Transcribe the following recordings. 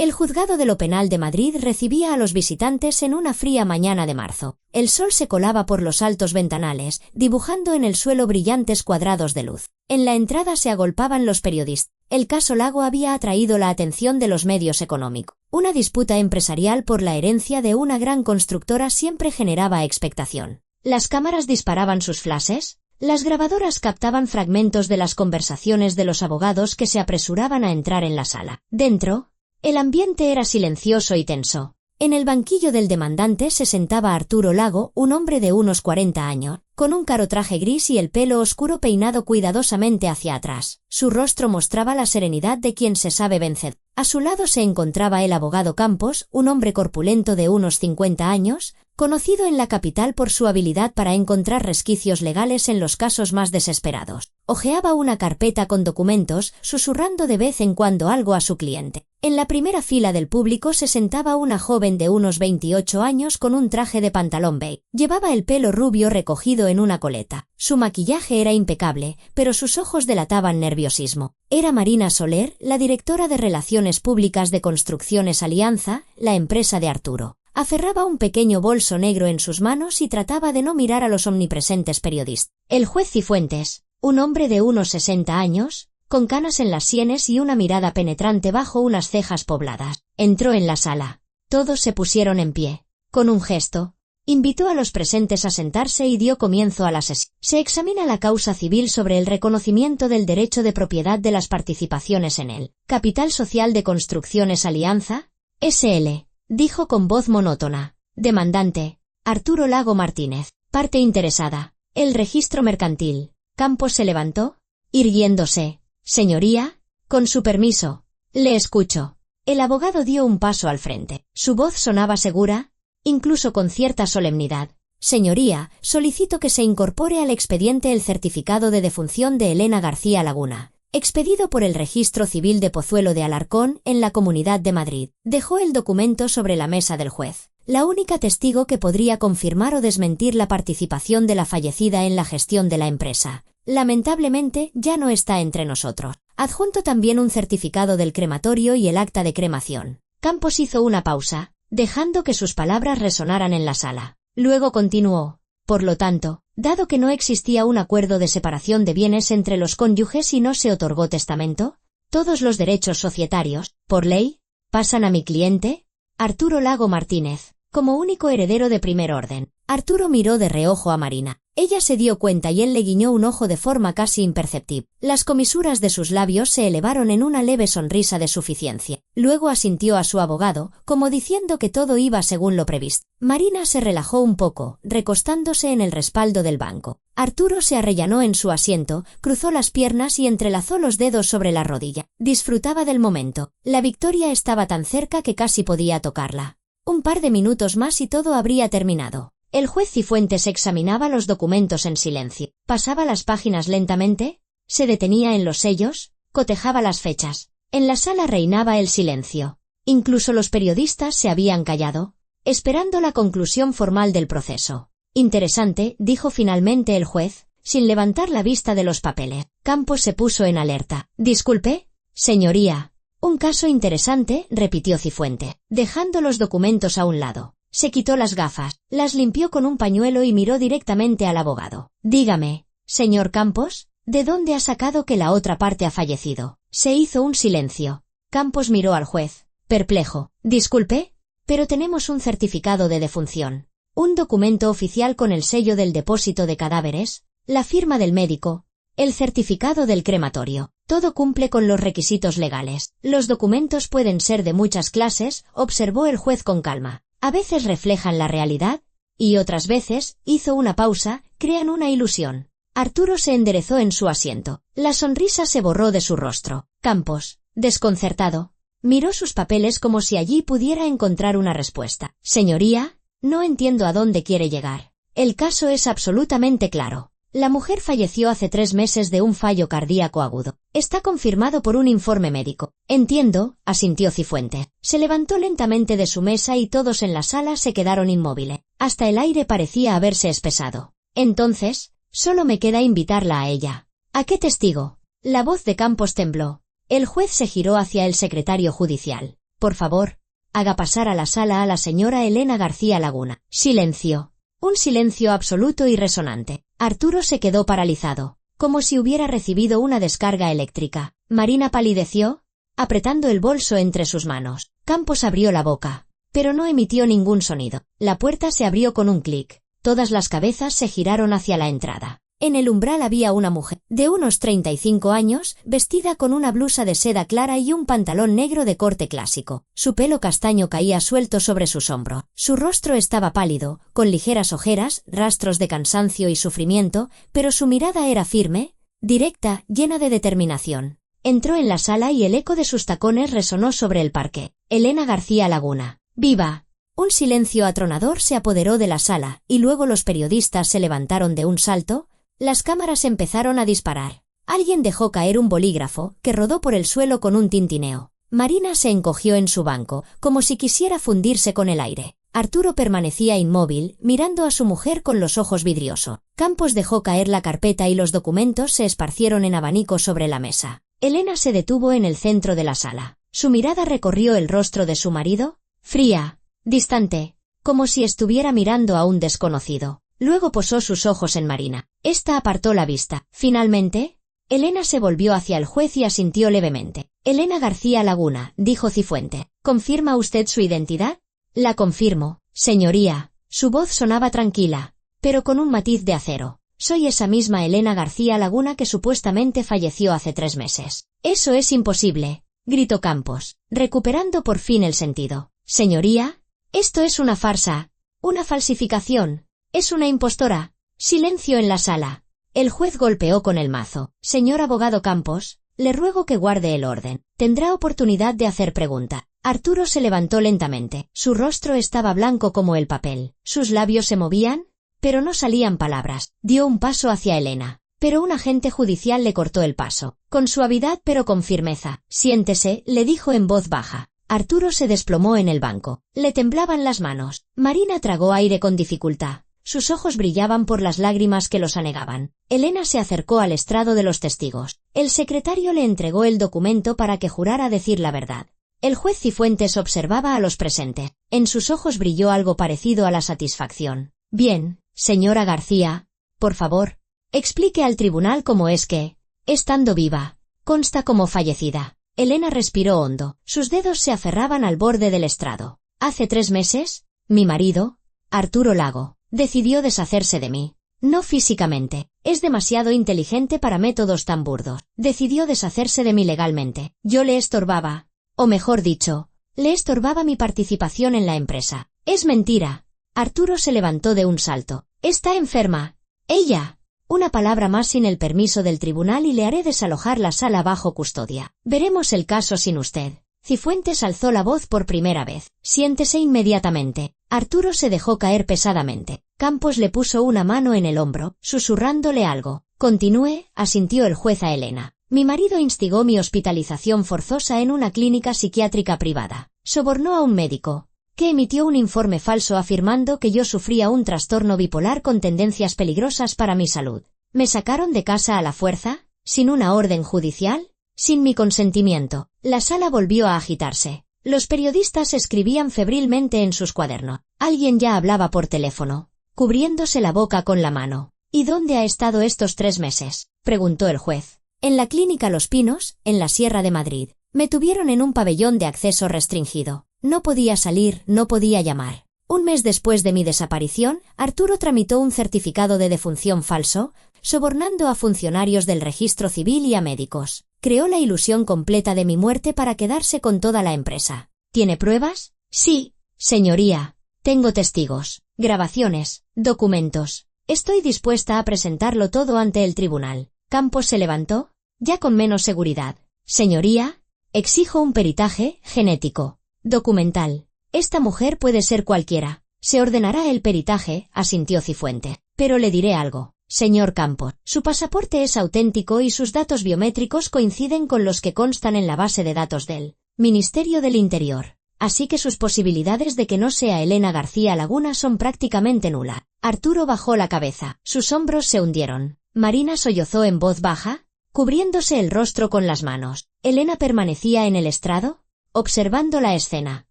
El juzgado de lo penal de Madrid recibía a los visitantes en una fría mañana de marzo. El sol se colaba por los altos ventanales, dibujando en el suelo brillantes cuadrados de luz. En la entrada se agolpaban los periodistas. El caso Lago había atraído la atención de los medios económicos. Una disputa empresarial por la herencia de una gran constructora siempre generaba expectación. Las cámaras disparaban sus flashes. Las grabadoras captaban fragmentos de las conversaciones de los abogados que se apresuraban a entrar en la sala. Dentro, el ambiente era silencioso y tenso. En el banquillo del demandante se sentaba Arturo Lago, un hombre de unos 40 años, con un caro traje gris y el pelo oscuro peinado cuidadosamente hacia atrás. Su rostro mostraba la serenidad de quien se sabe vencer. A su lado se encontraba el abogado Campos, un hombre corpulento de unos 50 años, conocido en la capital por su habilidad para encontrar resquicios legales en los casos más desesperados. Hojeaba una carpeta con documentos, susurrando de vez en cuando algo a su cliente. En la primera fila del público se sentaba una joven de unos 28 años con un traje de pantalón beige. Llevaba el pelo rubio recogido en una coleta. Su maquillaje era impecable, pero sus ojos delataban nerviosismo. Era Marina Soler, la directora de Relaciones Públicas de Construcciones Alianza, la empresa de Arturo. Aferraba un pequeño bolso negro en sus manos y trataba de no mirar a los omnipresentes periodistas. El juez Cifuentes, un hombre de unos 60 años, con canas en las sienes y una mirada penetrante bajo unas cejas pobladas, entró en la sala. Todos se pusieron en pie. Con un gesto, invitó a los presentes a sentarse y dio comienzo a la sesión. Se examina la causa civil sobre el reconocimiento del derecho de propiedad de las participaciones en el Capital Social de Construcciones Alianza, S.L., dijo con voz monótona. Demandante, Arturo Lago Martínez. Parte interesada, el registro mercantil. Campos se levantó, irguiéndose. Señoría, con su permiso, le escucho. El abogado dio un paso al frente. Su voz sonaba segura, incluso con cierta solemnidad. Señoría, solicito que se incorpore al expediente el certificado de defunción de Elena García Laguna, expedido por el Registro Civil de Pozuelo de Alarcón, en la Comunidad de Madrid. Dejó el documento sobre la mesa del juez. La única testigo que podría confirmar o desmentir la participación de la fallecida en la gestión de la empresa, lamentablemente, ya no está entre nosotros. Adjunto también un certificado del crematorio y el acta de cremación. Campos hizo una pausa, dejando que sus palabras resonaran en la sala. Luego continuó. Por lo tanto, dado que no existía un acuerdo de separación de bienes entre los cónyuges y no se otorgó testamento, todos los derechos societarios, por ley, pasan a mi cliente, Arturo Lago Martínez, como único heredero de primer orden. Arturo miró de reojo a Marina. Ella se dio cuenta y él le guiñó un ojo de forma casi imperceptible. Las comisuras de sus labios se elevaron en una leve sonrisa de suficiencia. Luego asintió a su abogado, como diciendo que todo iba según lo previsto. Marina se relajó un poco, recostándose en el respaldo del banco. Arturo se arrellanó en su asiento, cruzó las piernas y entrelazó los dedos sobre la rodilla. Disfrutaba del momento. La victoria estaba tan cerca que casi podía tocarla. Un par de minutos más y todo habría terminado. El juez Cifuentes examinaba los documentos en silencio. Pasaba las páginas lentamente, se detenía en los sellos, cotejaba las fechas. En la sala reinaba el silencio. Incluso los periodistas se habían callado, esperando la conclusión formal del proceso. Interesante, dijo finalmente el juez, sin levantar la vista de los papeles. Campos se puso en alerta. Disculpe, señoría. Un caso interesante, repitió Cifuentes, dejando los documentos a un lado. Se quitó las gafas, las limpió con un pañuelo y miró directamente al abogado. Dígame, señor Campos, ¿de dónde ha sacado que la otra parte ha fallecido? Se hizo un silencio. Campos miró al juez, perplejo. Disculpe, pero tenemos un certificado de defunción, un documento oficial con el sello del depósito de cadáveres, la firma del médico, el certificado del crematorio. Todo cumple con los requisitos legales. Los documentos pueden ser de muchas clases, observó el juez con calma. A veces reflejan la realidad, y otras veces, hizo una pausa, crean una ilusión. Arturo se enderezó en su asiento. La sonrisa se borró de su rostro. Campos, desconcertado, miró sus papeles como si allí pudiera encontrar una respuesta. Señoría, no entiendo a dónde quiere llegar. El caso es absolutamente claro. La mujer falleció hace 3 meses de un fallo cardíaco agudo. Está confirmado por un informe médico. Entiendo, asintió Cifuentes. Se levantó lentamente de su mesa y todos en la sala se quedaron inmóviles. Hasta el aire parecía haberse espesado. Entonces, solo me queda invitarla a ella. ¿A qué testigo? La voz de Campos tembló. El juez se giró hacia el secretario judicial. Por favor, haga pasar a la sala a la señora Elena García Laguna. Silencio. Un silencio absoluto y resonante. Arturo se quedó paralizado, como si hubiera recibido una descarga eléctrica. Marina palideció, apretando el bolso entre sus manos. Campos abrió la boca, pero no emitió ningún sonido. La puerta se abrió con un clic. Todas las cabezas se giraron hacia la entrada. En el umbral había una mujer, de unos 35 años, vestida con una blusa de seda clara y un pantalón negro de corte clásico. Su pelo castaño caía suelto sobre sus hombros. Su rostro estaba pálido, con ligeras ojeras, rastros de cansancio y sufrimiento, pero su mirada era firme, directa, llena de determinación. Entró en la sala y el eco de sus tacones resonó sobre el parqué. Elena García Laguna. ¡Viva! Un silencio atronador se apoderó de la sala, y luego los periodistas se levantaron de un salto. Las cámaras empezaron a disparar. Alguien dejó caer un bolígrafo, que rodó por el suelo con un tintineo. Marina se encogió en su banco, como si quisiera fundirse con el aire. Arturo permanecía inmóvil, mirando a su mujer con los ojos vidriosos. Campos dejó caer la carpeta y los documentos se esparcieron en abanico sobre la mesa. Elena se detuvo en el centro de la sala. Su mirada recorrió el rostro de su marido, fría, distante, como si estuviera mirando a un desconocido. Luego posó sus ojos en Marina. Esta apartó la vista. Finalmente, Elena se volvió hacia el juez y asintió levemente. Elena García Laguna, dijo Cifuentes. ¿Confirma usted su identidad? La confirmo, señoría. Su voz sonaba tranquila, pero con un matiz de acero. Soy esa misma Elena García Laguna que supuestamente falleció hace 3 meses. Eso es imposible, gritó Campos, recuperando por fin el sentido. Señoría, esto es una farsa, una falsificación. Es una impostora. Silencio en la sala. El juez golpeó con el mazo. Señor abogado Campos, le ruego que guarde el orden. Tendrá oportunidad de hacer pregunta. Arturo se levantó lentamente. Su rostro estaba blanco como el papel. Sus labios se movían, pero no salían palabras. Dio un paso hacia Elena, pero un agente judicial le cortó el paso. Con suavidad pero con firmeza. Siéntese, le dijo en voz baja. Arturo se desplomó en el banco. Le temblaban las manos. Marina tragó aire con dificultad. Sus ojos brillaban por las lágrimas que los anegaban. Elena se acercó al estrado de los testigos. El secretario le entregó el documento para que jurara decir la verdad. El juez Cifuentes observaba a los presentes. En sus ojos brilló algo parecido a la satisfacción. Bien, señora García, por favor, explique al tribunal cómo es que, estando viva, consta como fallecida. Elena respiró hondo. Sus dedos se aferraban al borde del estrado. Hace 3 meses, mi marido, Arturo Lago, decidió deshacerse de mí. No físicamente. Es demasiado inteligente para métodos tan burdos. Decidió deshacerse de mí legalmente. Yo le estorbaba. O mejor dicho, le estorbaba mi participación en la empresa. Es mentira. Arturo se levantó de un salto. Está enferma. Ella. Una palabra más sin el permiso del tribunal y le haré desalojar la sala bajo custodia. Veremos el caso sin usted. Cifuentes alzó la voz por primera vez. Siéntese inmediatamente. Arturo se dejó caer pesadamente. Campos le puso una mano en el hombro, susurrándole algo. Continúe, asintió el juez a Elena. Mi marido instigó mi hospitalización forzosa en una clínica psiquiátrica privada. Sobornó a un médico, que emitió un informe falso afirmando que yo sufría un trastorno bipolar con tendencias peligrosas para mi salud. Me sacaron de casa a la fuerza, sin una orden judicial, sin mi consentimiento. La sala volvió a agitarse. Los periodistas escribían febrilmente en sus cuadernos. Alguien ya hablaba por teléfono, cubriéndose la boca con la mano. ¿Y dónde ha estado estos 3 meses?, preguntó el juez. En la clínica Los Pinos, en la Sierra de Madrid. Me tuvieron en un pabellón de acceso restringido. No podía salir, no podía llamar. 1 mes después de mi desaparición, Arturo tramitó un certificado de defunción falso, sobornando a funcionarios del registro civil y a médicos. Creó la ilusión completa de mi muerte para quedarse con toda la empresa. ¿Tiene pruebas? Sí, señoría. Tengo testigos, grabaciones, documentos. Estoy dispuesta a presentarlo todo ante el tribunal. Campos se levantó, ya con menos seguridad. Señoría, exijo un peritaje genético, documental. Esta mujer puede ser cualquiera. Se ordenará el peritaje, asintió Cifuentes. Pero le diré algo. Señor Campos, su pasaporte es auténtico y sus datos biométricos coinciden con los que constan en la base de datos del Ministerio del Interior. Así que sus posibilidades de que no sea Elena García Laguna son prácticamente nulas. Arturo bajó la cabeza. Sus hombros se hundieron. Marina sollozó en voz baja, cubriéndose el rostro con las manos. Elena permanecía en el estrado, observando la escena.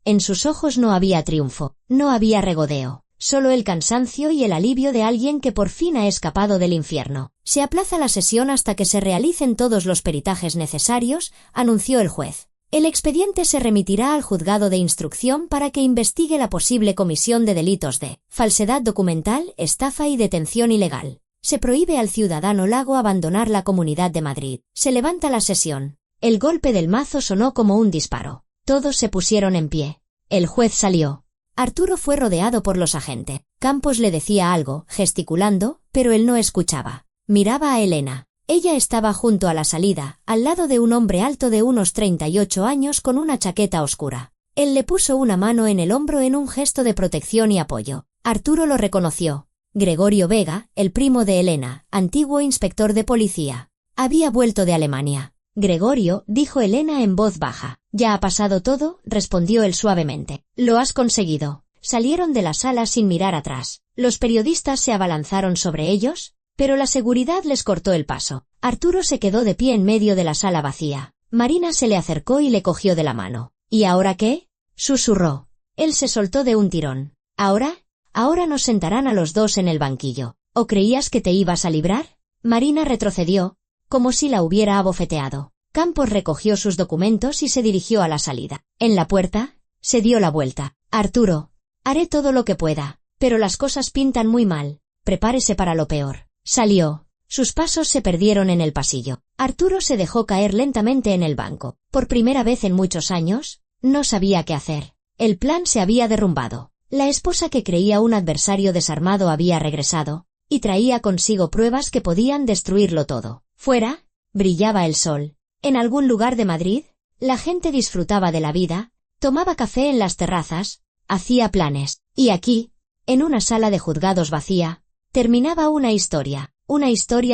En sus ojos no había triunfo, no había regodeo, solo el cansancio y el alivio de alguien que por fin ha escapado del infierno. Se aplaza la sesión hasta que se realicen todos los peritajes necesarios, anunció el juez. El expediente se remitirá al juzgado de instrucción para que investigue la posible comisión de delitos de falsedad documental, estafa y detención ilegal. Se prohíbe al ciudadano Lago abandonar la Comunidad de Madrid. Se levanta la sesión. El golpe del mazo sonó como un disparo. Todos se pusieron en pie. El juez salió. Arturo fue rodeado por los agentes. Campos le decía algo, gesticulando, pero él no escuchaba. Miraba a Elena. Ella estaba junto a la salida, al lado de un hombre alto de unos 38 años con una chaqueta oscura. Él le puso una mano en el hombro en un gesto de protección y apoyo. Arturo lo reconoció. Gregorio Vega, el primo de Elena, antiguo inspector de policía. Había vuelto de Alemania. Gregorio, dijo Elena en voz baja. ¿Ya ha pasado todo?, respondió él suavemente. Lo has conseguido. Salieron de la sala sin mirar atrás. Los periodistas se abalanzaron sobre ellos, pero la seguridad les cortó el paso. Arturo se quedó de pie en medio de la sala vacía. Marina se le acercó y le cogió de la mano. ¿Y ahora qué?, susurró. Él se soltó de un tirón. Ahora nos sentarán a los dos en el banquillo. ¿O creías que te ibas a librar? Marina retrocedió, como si la hubiera abofeteado. Campos recogió sus documentos y se dirigió a la salida. En la puerta, se dio la vuelta. Arturo, haré todo lo que pueda, pero las cosas pintan muy mal. Prepárese para lo peor. Salió. Sus pasos se perdieron en el pasillo. Arturo se dejó caer lentamente en el banco. Por primera vez en muchos años, no sabía qué hacer. El plan se había derrumbado. La esposa que creía un adversario desarmado había regresado, y traía consigo pruebas que podían destruirlo todo. Fuera, brillaba el sol. En algún lugar de Madrid, la gente disfrutaba de la vida, tomaba café en las terrazas, hacía planes. Y aquí, en una sala de juzgados vacía, terminaba una historia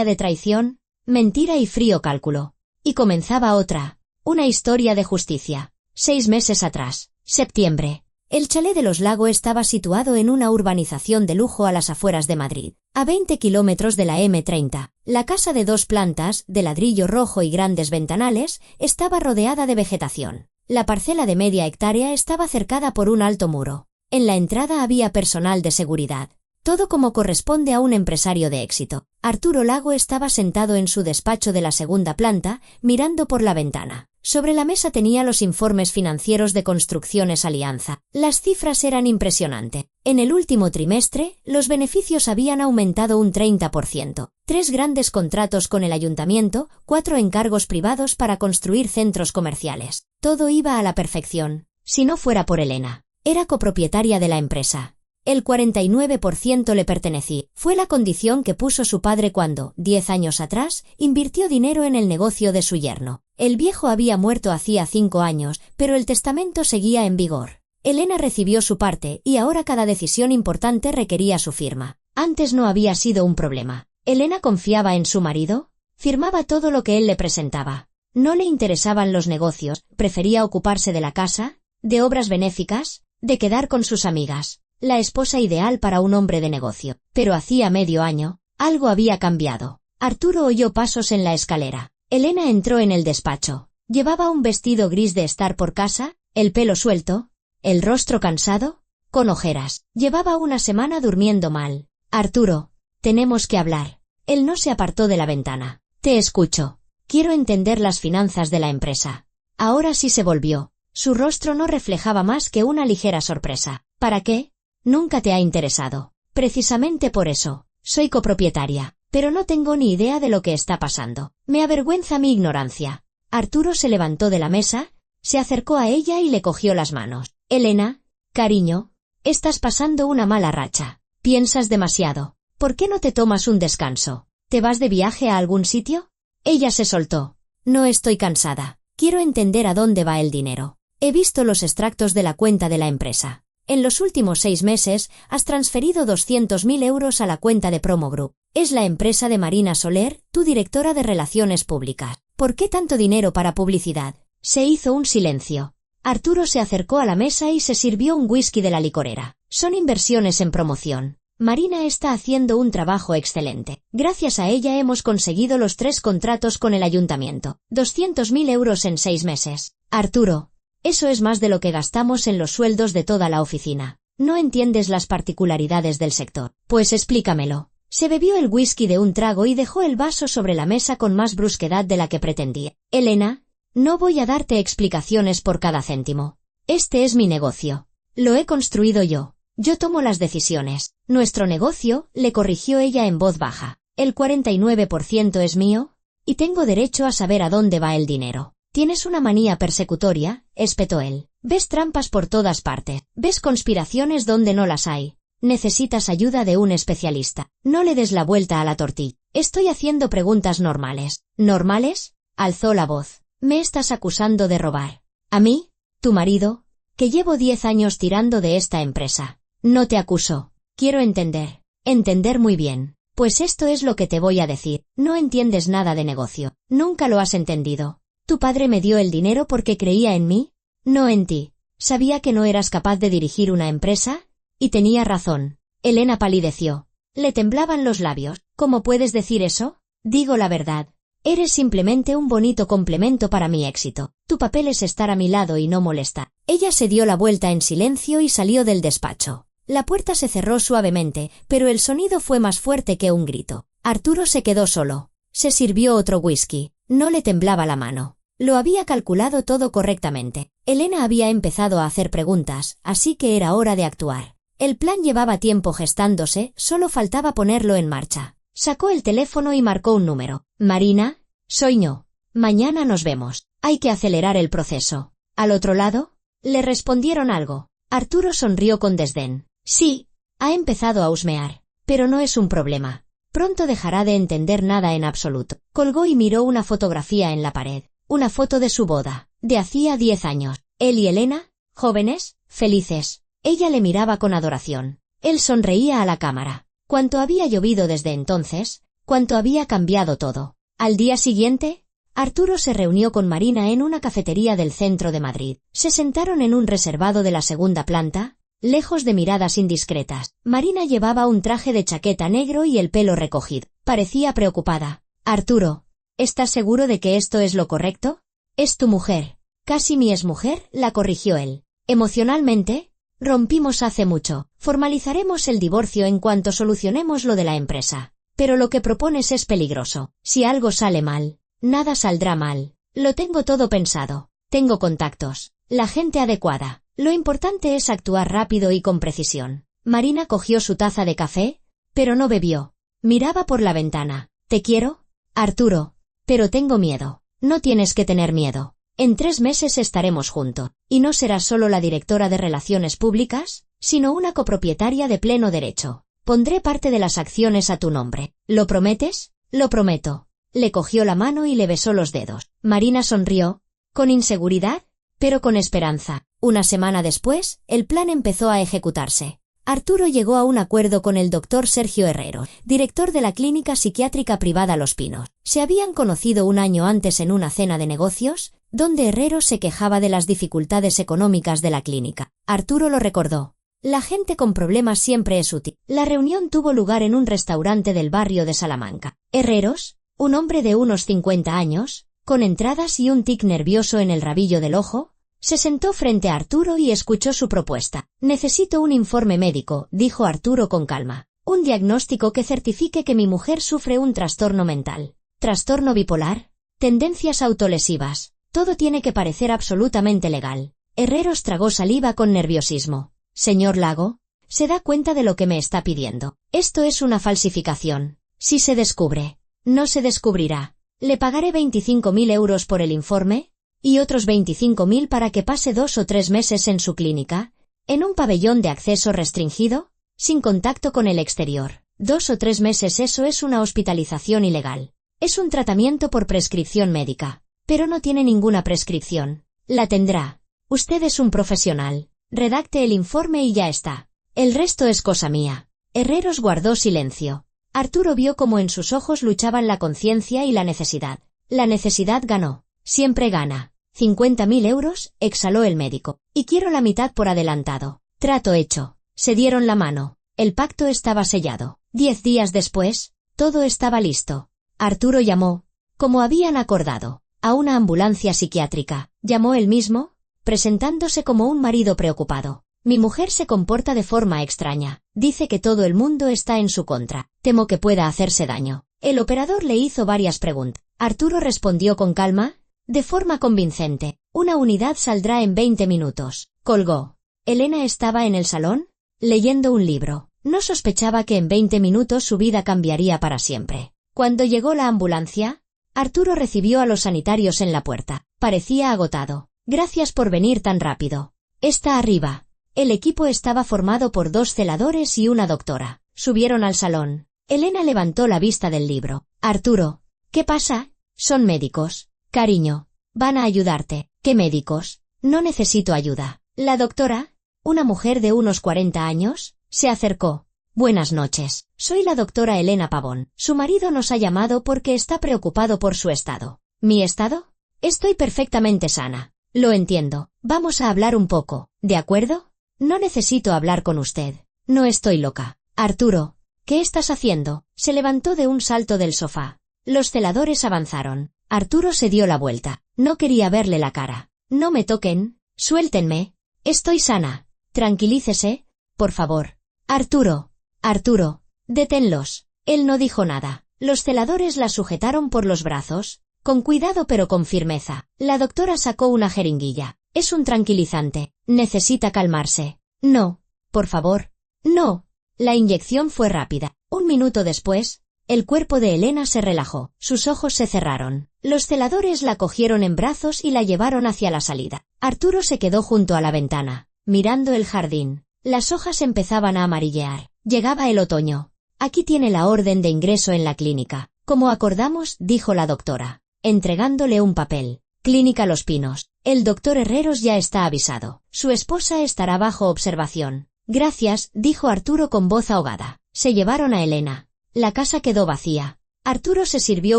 de traición, mentira y frío cálculo. Y comenzaba otra, una historia de justicia. 6 meses atrás, septiembre. El chalet de los Lago estaba situado en una urbanización de lujo a las afueras de Madrid, a 20 kilómetros de la M30. La casa de 2 plantas, de ladrillo rojo y grandes ventanales, estaba rodeada de vegetación. La parcela de media hectárea estaba cercada por un alto muro. En la entrada había personal de seguridad. Todo como corresponde a un empresario de éxito. Arturo Lago estaba sentado en su despacho de la segunda planta, mirando por la ventana. Sobre la mesa tenía los informes financieros de Construcciones Alianza. Las cifras eran impresionantes. En el último trimestre, los beneficios habían aumentado un 30%. 3 grandes contratos con el ayuntamiento, 4 encargos privados para construir centros comerciales. Todo iba a la perfección. Si no fuera por Elena. Era copropietaria de la empresa. El 49% le pertenecía. Fue la condición que puso su padre cuando, 10 años atrás, invirtió dinero en el negocio de su yerno. El viejo había muerto hacía 5 años, pero el testamento seguía en vigor. Elena recibió su parte y ahora cada decisión importante requería su firma. Antes no había sido un problema. Elena confiaba en su marido, firmaba todo lo que él le presentaba. No le interesaban los negocios, prefería ocuparse de la casa, de obras benéficas, de quedar con sus amigas. La esposa ideal para un hombre de negocio. Pero hacía medio año, algo había cambiado. Arturo oyó pasos en la escalera. Elena entró en el despacho. Llevaba un vestido gris de estar por casa, el pelo suelto, el rostro cansado, con ojeras. Llevaba una semana durmiendo mal. Arturo, tenemos que hablar. Él no se apartó de la ventana. Te escucho. Quiero entender las finanzas de la empresa. Ahora sí se volvió. Su rostro no reflejaba más que una ligera sorpresa. ¿Para qué? Nunca te ha interesado. Precisamente por eso. Soy copropietaria, pero no tengo ni idea de lo que está pasando. Me avergüenza mi ignorancia. Arturo se levantó de la mesa, se acercó a ella y le cogió las manos. Elena, cariño, estás pasando una mala racha. Piensas demasiado. ¿Por qué no te tomas un descanso? ¿Te vas de viaje a algún sitio? Ella se soltó. No estoy cansada. Quiero entender a dónde va el dinero. He visto los extractos de la cuenta de la empresa. En los últimos 6 meses, has transferido 200.000 euros a la cuenta de Promo Group. Es la empresa de Marina Soler, tu directora de Relaciones Públicas. ¿Por qué tanto dinero para publicidad? Se hizo un silencio. Arturo se acercó a la mesa y se sirvió un whisky de la licorera. Son inversiones en promoción. Marina está haciendo un trabajo excelente. Gracias a ella hemos conseguido los 3 contratos con el ayuntamiento. 200.000 euros en 6 meses. Arturo, Eso es más de lo que gastamos en los sueldos de toda la oficina. No entiendes las particularidades del sector. Pues explícamelo. Se bebió el whisky de un trago y dejó el vaso sobre la mesa con más brusquedad de la que pretendía. Elena, no voy a darte explicaciones por cada céntimo. Este es mi negocio. Lo he construido yo. Yo tomo las decisiones. Nuestro negocio, le corrigió ella en voz baja. El 49% es mío, y tengo derecho a saber a dónde va el dinero. Tienes una manía persecutoria, espetó él. Ves trampas por todas partes. Ves conspiraciones donde no las hay. Necesitas ayuda de un especialista. No le des la vuelta a la tortilla. Estoy haciendo preguntas normales. ¿Normales? Alzó la voz. Me estás acusando de robar. ¿A mí? ¿Tu marido? Que llevo 10 años tirando de esta empresa. No te acuso. Quiero entender. Entender muy bien. Pues esto es lo que te voy a decir. No entiendes nada de negocio. Nunca lo has entendido. ¿Tu padre me dio el dinero porque creía en mí? No en ti. Sabía que no eras capaz de dirigir una empresa, y tenía razón. Elena palideció. Le temblaban los labios. ¿Cómo puedes decir eso? Digo la verdad. Eres simplemente un bonito complemento para mi éxito. Tu papel es estar a mi lado y no molestar. Ella se dio la vuelta en silencio y salió del despacho. La puerta se cerró suavemente, pero el sonido fue más fuerte que un grito. Arturo se quedó solo. Se sirvió otro whisky. No le temblaba la mano. Lo había calculado todo correctamente. Elena había empezado a hacer preguntas, así que era hora de actuar. El plan llevaba tiempo gestándose, solo faltaba ponerlo en marcha. Sacó el teléfono y marcó un número. Marina, soy yo. Mañana nos vemos. Hay que acelerar el proceso. ¿Al otro lado? Le respondieron algo. Arturo sonrió con desdén. Sí, ha empezado a husmear. Pero no es un problema. Pronto dejará de entender nada en absoluto. Colgó y miró una fotografía en la pared. Una foto de su boda, de hacía 10 años. Él y Elena, jóvenes, felices. Ella le miraba con adoración. Él sonreía a la cámara. Cuánto había llovido desde entonces, cuánto había cambiado todo. Al día siguiente, Arturo se reunió con Marina en una cafetería del centro de Madrid. Se sentaron en un reservado de la segunda planta, lejos de miradas indiscretas. Marina llevaba un traje de chaqueta negro y el pelo recogido. Parecía preocupada. Arturo, ¿estás seguro de que esto es lo correcto? Es tu mujer. Casi mi exmujer, la corrigió él. Emocionalmente, rompimos hace mucho. Formalizaremos el divorcio en cuanto solucionemos lo de la empresa. Pero lo que propones es peligroso. Si algo sale mal, nada saldrá mal. Lo tengo todo pensado. Tengo contactos. La gente adecuada. Lo importante es actuar rápido y con precisión. Marina cogió su taza de café, pero no bebió. Miraba por la ventana. ¿Te quiero? Arturo. Pero tengo miedo. No tienes que tener miedo. En 3 meses estaremos juntos. Y no serás solo la directora de Relaciones Públicas, sino una copropietaria de pleno derecho. Pondré parte de las acciones a tu nombre. ¿Lo prometes? Lo prometo. Le cogió la mano y le besó los dedos. Marina sonrió, con inseguridad, pero con esperanza. Una semana después, el plan empezó a ejecutarse. Arturo llegó a un acuerdo con el doctor Sergio Herrero, director de la clínica psiquiátrica privada Los Pinos. Se habían conocido un año antes en una cena de negocios, donde Herrero se quejaba de las dificultades económicas de la clínica. Arturo lo recordó. La gente con problemas siempre es útil. La reunión tuvo lugar en un restaurante del barrio de Salamanca. Herreros, un hombre de unos 50 años, con entradas y un tic nervioso en el rabillo del ojo, se sentó frente a Arturo y escuchó su propuesta. Necesito un informe médico, dijo Arturo con calma. Un diagnóstico que certifique que mi mujer sufre un trastorno mental. ¿Trastorno bipolar? Tendencias autolesivas. Todo tiene que parecer absolutamente legal. Herreros tragó saliva con nerviosismo. Señor Lago, ¿se da cuenta de lo que me está pidiendo? Esto es una falsificación. Si se descubre, no se descubrirá. Le pagaré 25.000 euros por el informe, y otros 25.000 para que pase 2 o 3 meses en su clínica, en un pabellón de acceso restringido, sin contacto con el exterior. 2 o 3 meses, eso es una hospitalización ilegal. Es un tratamiento por prescripción médica, pero no tiene ninguna prescripción. La tendrá. Usted es un profesional. Redacte el informe y ya está. El resto es cosa mía. Herreros guardó silencio. Arturo vio cómo en sus ojos luchaban la conciencia y la necesidad. La necesidad ganó. Siempre gana. 50.000 euros, exhaló el médico. Y quiero la mitad por adelantado. Trato hecho. Se dieron la mano. El pacto estaba sellado. 10 días después, todo estaba listo. Arturo llamó, como habían acordado, a una ambulancia psiquiátrica. ¿Llamó él mismo? presentándose como un marido preocupado. Mi mujer se comporta de forma extraña. Dice que todo el mundo está en su contra. Temo que pueda hacerse daño. El operador le hizo varias preguntas. Arturo respondió con calma, de forma convincente. Una unidad saldrá en 20 minutos. Colgó. Elena estaba en el salón, leyendo un libro. No sospechaba que en 20 minutos su vida cambiaría para siempre. Cuando llegó la ambulancia, Arturo recibió a los sanitarios en la puerta. Parecía agotado. Gracias por venir tan rápido. Está arriba. El equipo estaba formado por 2 celadores y una doctora. Subieron al salón. Elena levantó la vista del libro. Arturo, ¿qué pasa? Son médicos. Cariño, van a ayudarte. ¿Qué médicos? No necesito ayuda. La doctora, una mujer de unos 40 años, se acercó. Buenas noches. Soy la doctora Elena Pavón. Su marido nos ha llamado porque está preocupado por su estado. ¿Mi estado? Estoy perfectamente sana. Lo entiendo. Vamos a hablar un poco, ¿de acuerdo? No necesito hablar con usted. No estoy loca. Arturo, ¿qué estás haciendo? Se levantó de un salto del sofá. Los celadores avanzaron. Arturo se dio la vuelta. No quería verle la cara. No me toquen. Suéltenme. Estoy sana. Tranquilícese, por favor. Arturo. Arturo. Deténlos. Él no dijo nada. Los celadores la sujetaron por los brazos, con cuidado pero con firmeza. La doctora sacó una jeringuilla. Es un tranquilizante. Necesita calmarse. No. Por favor. No. La inyección fue rápida. Un minuto después, el cuerpo de Elena se relajó. Sus ojos se cerraron. Los celadores la cogieron en brazos y la llevaron hacia la salida. Arturo se quedó junto a la ventana, mirando el jardín. Las hojas empezaban a amarillear. Llegaba el otoño. Aquí tiene la orden de ingreso en la clínica. Como acordamos, dijo la doctora, entregándole un papel. Clínica Los Pinos. El doctor Herreros ya está avisado. Su esposa estará bajo observación. Gracias, dijo Arturo con voz ahogada. Se llevaron a Elena. La casa quedó vacía. Arturo se sirvió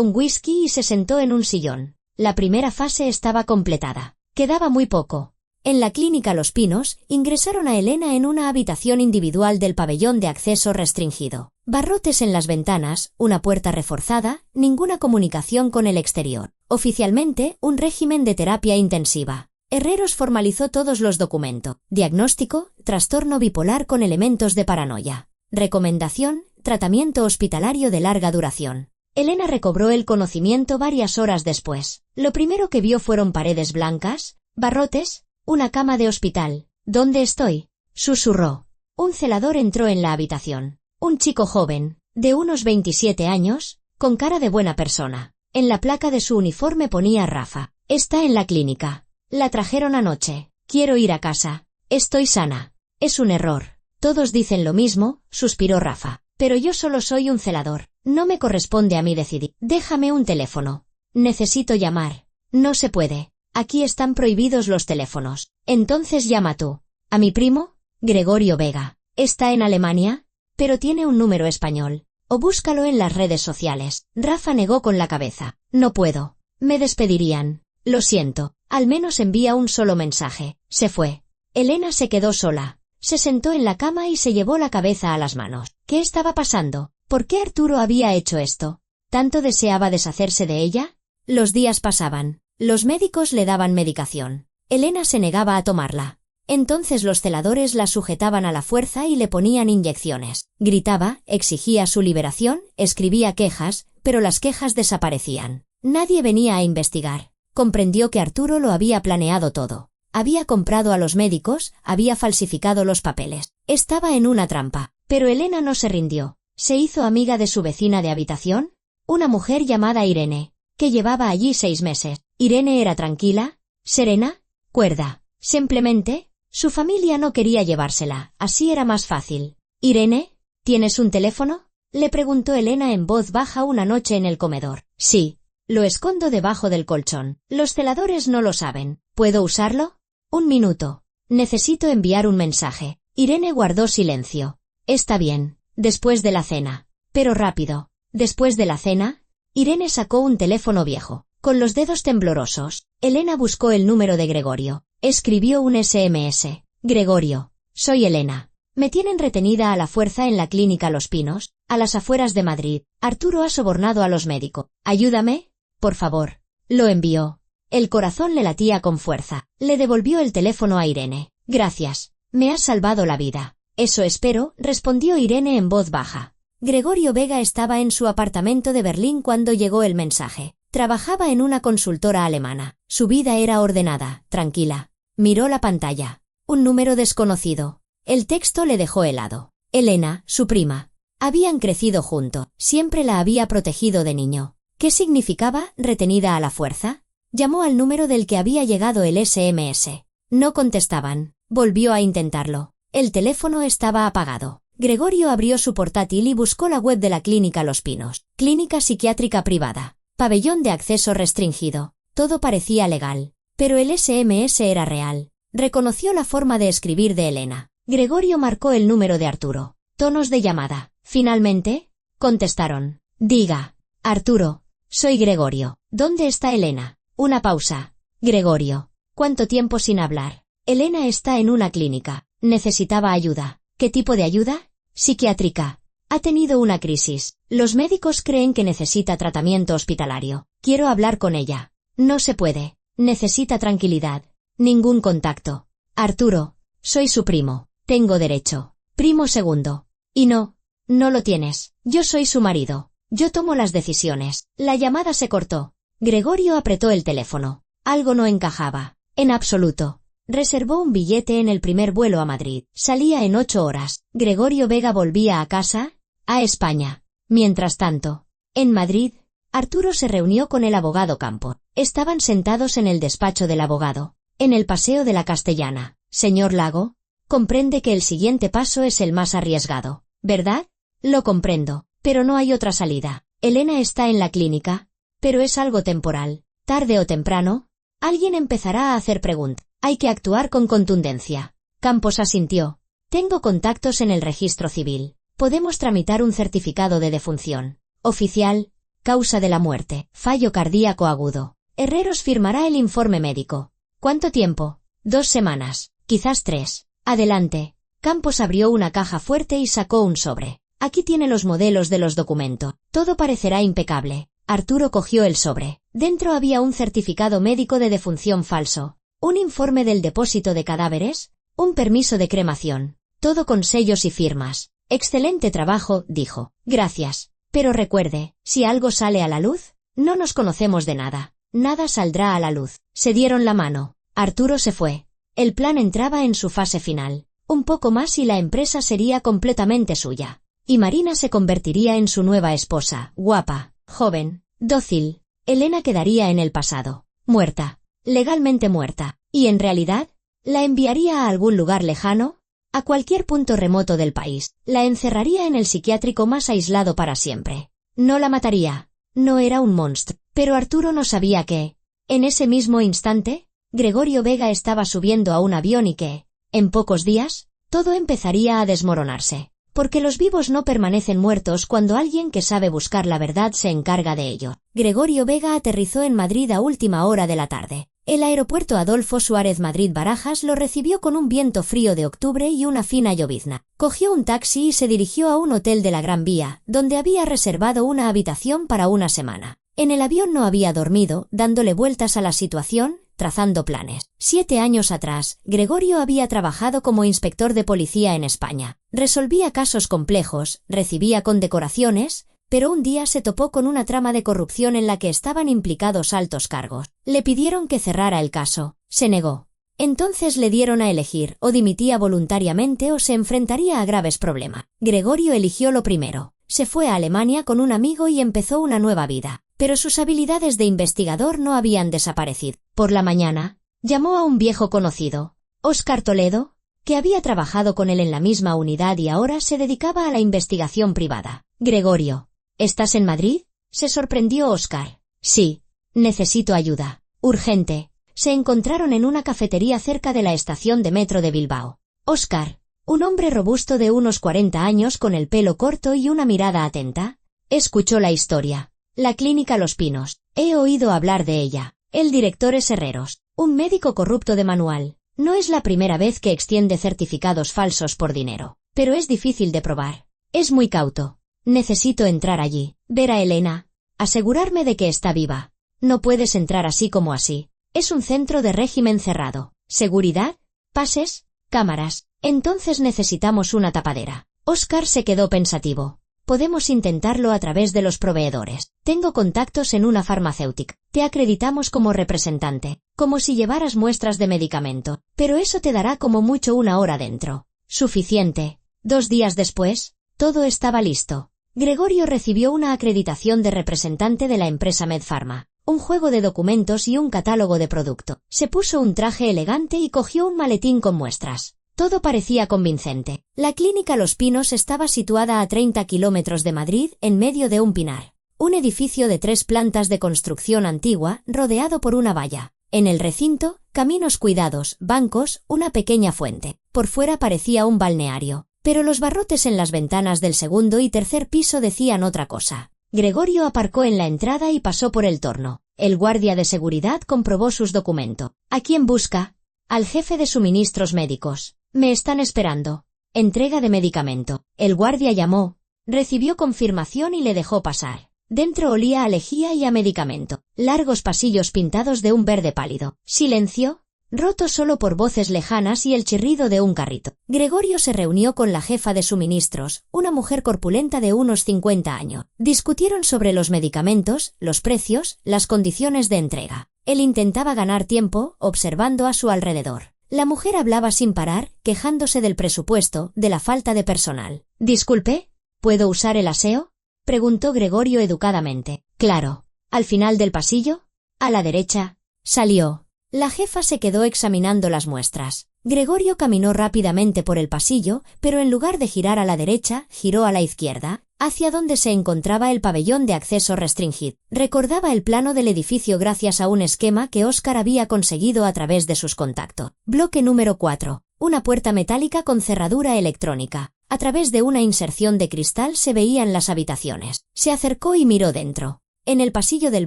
un whisky y se sentó en un sillón. La primera fase estaba completada. Quedaba muy poco. En la clínica Los Pinos, ingresaron a Elena en una habitación individual del pabellón de acceso restringido. Barrotes en las ventanas, una puerta reforzada, ninguna comunicación con el exterior. Oficialmente, un régimen de terapia intensiva. Herreros formalizó todos los documentos. Diagnóstico, trastorno bipolar con elementos de paranoia. Recomendación, tratamiento hospitalario de larga duración. Elena recobró el conocimiento varias horas después. Lo primero que vio fueron paredes blancas, barrotes, una cama de hospital. ¿Dónde estoy? Susurró. Un celador entró en la habitación. Un chico joven, de unos 27 años, con cara de buena persona. En la placa de su uniforme ponía Rafa. Está en la clínica. La trajeron anoche. Quiero ir a casa. Estoy sana. Es un error. Todos dicen lo mismo, suspiró Rafa. Pero yo solo soy un celador. No me corresponde a mí decidir. Déjame un teléfono. Necesito llamar. No se puede. Aquí están prohibidos los teléfonos. Entonces llama tú. ¿A mi primo? Gregorio Vega. ¿Está en Alemania? Pero tiene un número español. O búscalo en las redes sociales. Rafa negó con la cabeza. No puedo. Me despedirían. Lo siento. Al menos envía un solo mensaje. Se fue. Elena se quedó sola. Se sentó en la cama y se llevó la cabeza a las manos. ¿Qué estaba pasando? ¿Por qué Arturo había hecho esto? ¿Tanto deseaba deshacerse de ella? Los días pasaban. Los médicos le daban medicación. Elena se negaba a tomarla. Entonces los celadores la sujetaban a la fuerza y le ponían inyecciones. Gritaba, exigía su liberación, escribía quejas, pero las quejas desaparecían. Nadie venía a investigar. Comprendió que Arturo lo había planeado todo. Había comprado a los médicos, había falsificado los papeles. Estaba en una trampa. Pero Elena no se rindió. Se hizo amiga de su vecina de habitación, una mujer llamada Irene, que llevaba allí 6 meses. Irene era tranquila, serena, cuerda. Simplemente, su familia no quería llevársela, así era más fácil. «Irene, ¿tienes un teléfono?», le preguntó Elena en voz baja una noche en el comedor. «Sí. Lo escondo debajo del colchón. Los celadores no lo saben. ¿Puedo usarlo?». «Un minuto. Necesito enviar un mensaje». Irene guardó silencio. «Está bien. Después de la cena». «Pero rápido». Después de la cena, Irene sacó un teléfono viejo. Con los dedos temblorosos, Elena buscó el número de Gregorio. Escribió un SMS. «Gregorio, soy Elena. Me tienen retenida a la fuerza en la clínica Los Pinos, a las afueras de Madrid. Arturo ha sobornado a los médicos. Ayúdame, por favor». Lo envió. El corazón le latía con fuerza. Le devolvió el teléfono a Irene. Gracias. Me has salvado la vida. Eso espero, respondió Irene en voz baja. Gregorio Vega estaba en su apartamento de Berlín cuando llegó el mensaje. Trabajaba en una consultora alemana. Su vida era ordenada, tranquila. Miró la pantalla. Un número desconocido. El texto le dejó helado. Elena, su prima. Habían crecido juntos. Siempre la había protegido de niño. ¿Qué significaba, retenida a la fuerza? Llamó al número del que había llegado el SMS. No contestaban. Volvió a intentarlo. El teléfono estaba apagado. Gregorio abrió su portátil y buscó la web de la Clínica Los Pinos. Clínica psiquiátrica privada. Pabellón de acceso restringido. Todo parecía legal. Pero el SMS era real. Reconoció la forma de escribir de Elena. Gregorio marcó el número de Arturo. Tonos de llamada. Finalmente, contestaron. Diga. Arturo. Soy Gregorio. ¿Dónde está Elena? Una pausa. Gregorio. ¿Cuánto tiempo sin hablar? Elena está en una clínica. Necesitaba ayuda. ¿Qué tipo de ayuda? Psiquiátrica. Ha tenido una crisis. Los médicos creen que necesita tratamiento hospitalario. Quiero hablar con ella. No se puede. Necesita tranquilidad. Ningún contacto. Arturo. Soy su primo. Tengo derecho. Primo segundo. Y no lo tienes. Yo soy su marido. Yo tomo las decisiones. La llamada se cortó. Gregorio apretó el teléfono. Algo no encajaba. En absoluto. Reservó un billete en el primer vuelo a Madrid. Salía en 8 horas. Gregorio Vega volvía a casa, a España. Mientras tanto, en Madrid, Arturo se reunió con el abogado Campo. Estaban sentados en el despacho del abogado, en el Paseo de la Castellana. Señor Lago, comprende que el siguiente paso es el más arriesgado, ¿verdad? Lo comprendo, pero no hay otra salida. Elena está en la clínica, pero es algo temporal. Tarde o temprano, alguien empezará a hacer preguntas. Hay que actuar con contundencia. Campos asintió. Tengo contactos en el registro civil. Podemos tramitar un certificado de defunción. Oficial. Causa de la muerte. Fallo cardíaco agudo. Herreros firmará el informe médico. ¿Cuánto tiempo? 2 semanas. Quizás 3. Adelante. Campos abrió una caja fuerte y sacó un sobre. Aquí tiene los modelos de los documentos. Todo parecerá impecable. Arturo cogió el sobre. Dentro había un certificado médico de defunción falso. Un informe del depósito de cadáveres, un permiso de cremación, todo con sellos y firmas. Excelente trabajo, dijo. Gracias. Pero recuerde, si algo sale a la luz, no nos conocemos de nada. Nada saldrá a la luz. Se dieron la mano. Arturo se fue. El plan entraba en su fase final. Un poco más y la empresa sería completamente suya. Y Marina se convertiría en su nueva esposa, guapa, joven, dócil. Elena quedaría en el pasado, muerta. Legalmente muerta, y en realidad, la enviaría a algún lugar lejano, a cualquier punto remoto del país, la encerraría en el psiquiátrico más aislado para siempre. No la mataría, no era un monstruo, pero Arturo no sabía que, en ese mismo instante, Gregorio Vega estaba subiendo a un avión y que, en pocos días, todo empezaría a desmoronarse, porque los vivos no permanecen muertos cuando alguien que sabe buscar la verdad se encarga de ello. Gregorio Vega aterrizó en Madrid a última hora de la tarde. El aeropuerto Adolfo Suárez Madrid-Barajas lo recibió con un viento frío de octubre y una fina llovizna. Cogió un taxi y se dirigió a un hotel de la Gran Vía, donde había reservado una habitación para una semana. En el avión no había dormido, dándole vueltas a la situación, trazando planes. 7 años atrás, Gregorio había trabajado como inspector de policía en España. Resolvía casos complejos, recibía condecoraciones, pero un día se topó con una trama de corrupción en la que estaban implicados altos cargos. Le pidieron que cerrara el caso. Se negó. Entonces le dieron a elegir, o dimitía voluntariamente o se enfrentaría a graves problemas. Gregorio eligió lo primero. Se fue a Alemania con un amigo y empezó una nueva vida. Pero sus habilidades de investigador no habían desaparecido. Por la mañana, llamó a un viejo conocido, Óscar Toledo, que había trabajado con él en la misma unidad y ahora se dedicaba a la investigación privada. Gregorio, ¿estás en Madrid? Se sorprendió Óscar. Sí, necesito ayuda. Urgente. Se encontraron en una cafetería cerca de la estación de metro de Bilbao. Óscar, un hombre robusto de unos 40 años con el pelo corto y una mirada atenta, escuchó la historia. La clínica Los Pinos. He oído hablar de ella. El director es Herreros, un médico corrupto de manual. No es la primera vez que extiende certificados falsos por dinero, pero es difícil de probar. Es muy cauto. Necesito entrar allí, ver a Elena, asegurarme de que está viva. No puedes entrar así como así. Es un centro de régimen cerrado. ¿Seguridad? ¿Pases? ¿Cámaras? Entonces necesitamos una tapadera. Oscar se quedó pensativo. Podemos intentarlo a través de los proveedores. Tengo contactos en una farmacéutica. Te acreditamos como representante, como si llevaras muestras de medicamento, pero eso te dará como mucho una hora dentro. Suficiente. 2 días después, todo estaba listo. Gregorio recibió una acreditación de representante de la empresa Medpharma, un juego de documentos y un catálogo de producto. Se puso un traje elegante y cogió un maletín con muestras. Todo parecía convincente. La clínica Los Pinos estaba situada a 30 kilómetros de Madrid, en medio de un pinar. Un edificio de 3 plantas de construcción antigua, rodeado por una valla. En el recinto, caminos cuidados, bancos, una pequeña fuente. Por fuera parecía un balneario, pero los barrotes en las ventanas del segundo y tercer piso decían otra cosa. Gregorio aparcó en la entrada y pasó por el torno. El guardia de seguridad comprobó sus documentos. ¿A quién busca? Al jefe de suministros médicos. Me están esperando. Entrega de medicamento. El guardia llamó, recibió confirmación y le dejó pasar. Dentro olía a lejía y a medicamento. Largos pasillos pintados de un verde pálido. Silencio, roto solo por voces lejanas y el chirrido de un carrito. Gregorio se reunió con la jefa de suministros, una mujer corpulenta de unos 50 años. Discutieron sobre los medicamentos, los precios, las condiciones de entrega. Él intentaba ganar tiempo, observando a su alrededor. La mujer hablaba sin parar, quejándose del presupuesto, de la falta de personal. «Disculpe, ¿puedo usar el aseo?», preguntó Gregorio educadamente. «Claro. ¿Al final del pasillo? A la derecha». Salió. La jefa se quedó examinando las muestras. Gregorio caminó rápidamente por el pasillo, pero en lugar de girar a la derecha, giró a la izquierda, hacia donde se encontraba el pabellón de acceso restringido. Recordaba el plano del edificio gracias a un esquema que Oscar había conseguido a través de sus contactos. Bloque número 4. Una puerta metálica con cerradura electrónica. A través de una inserción de cristal se veían las habitaciones. Se acercó y miró dentro. En el pasillo del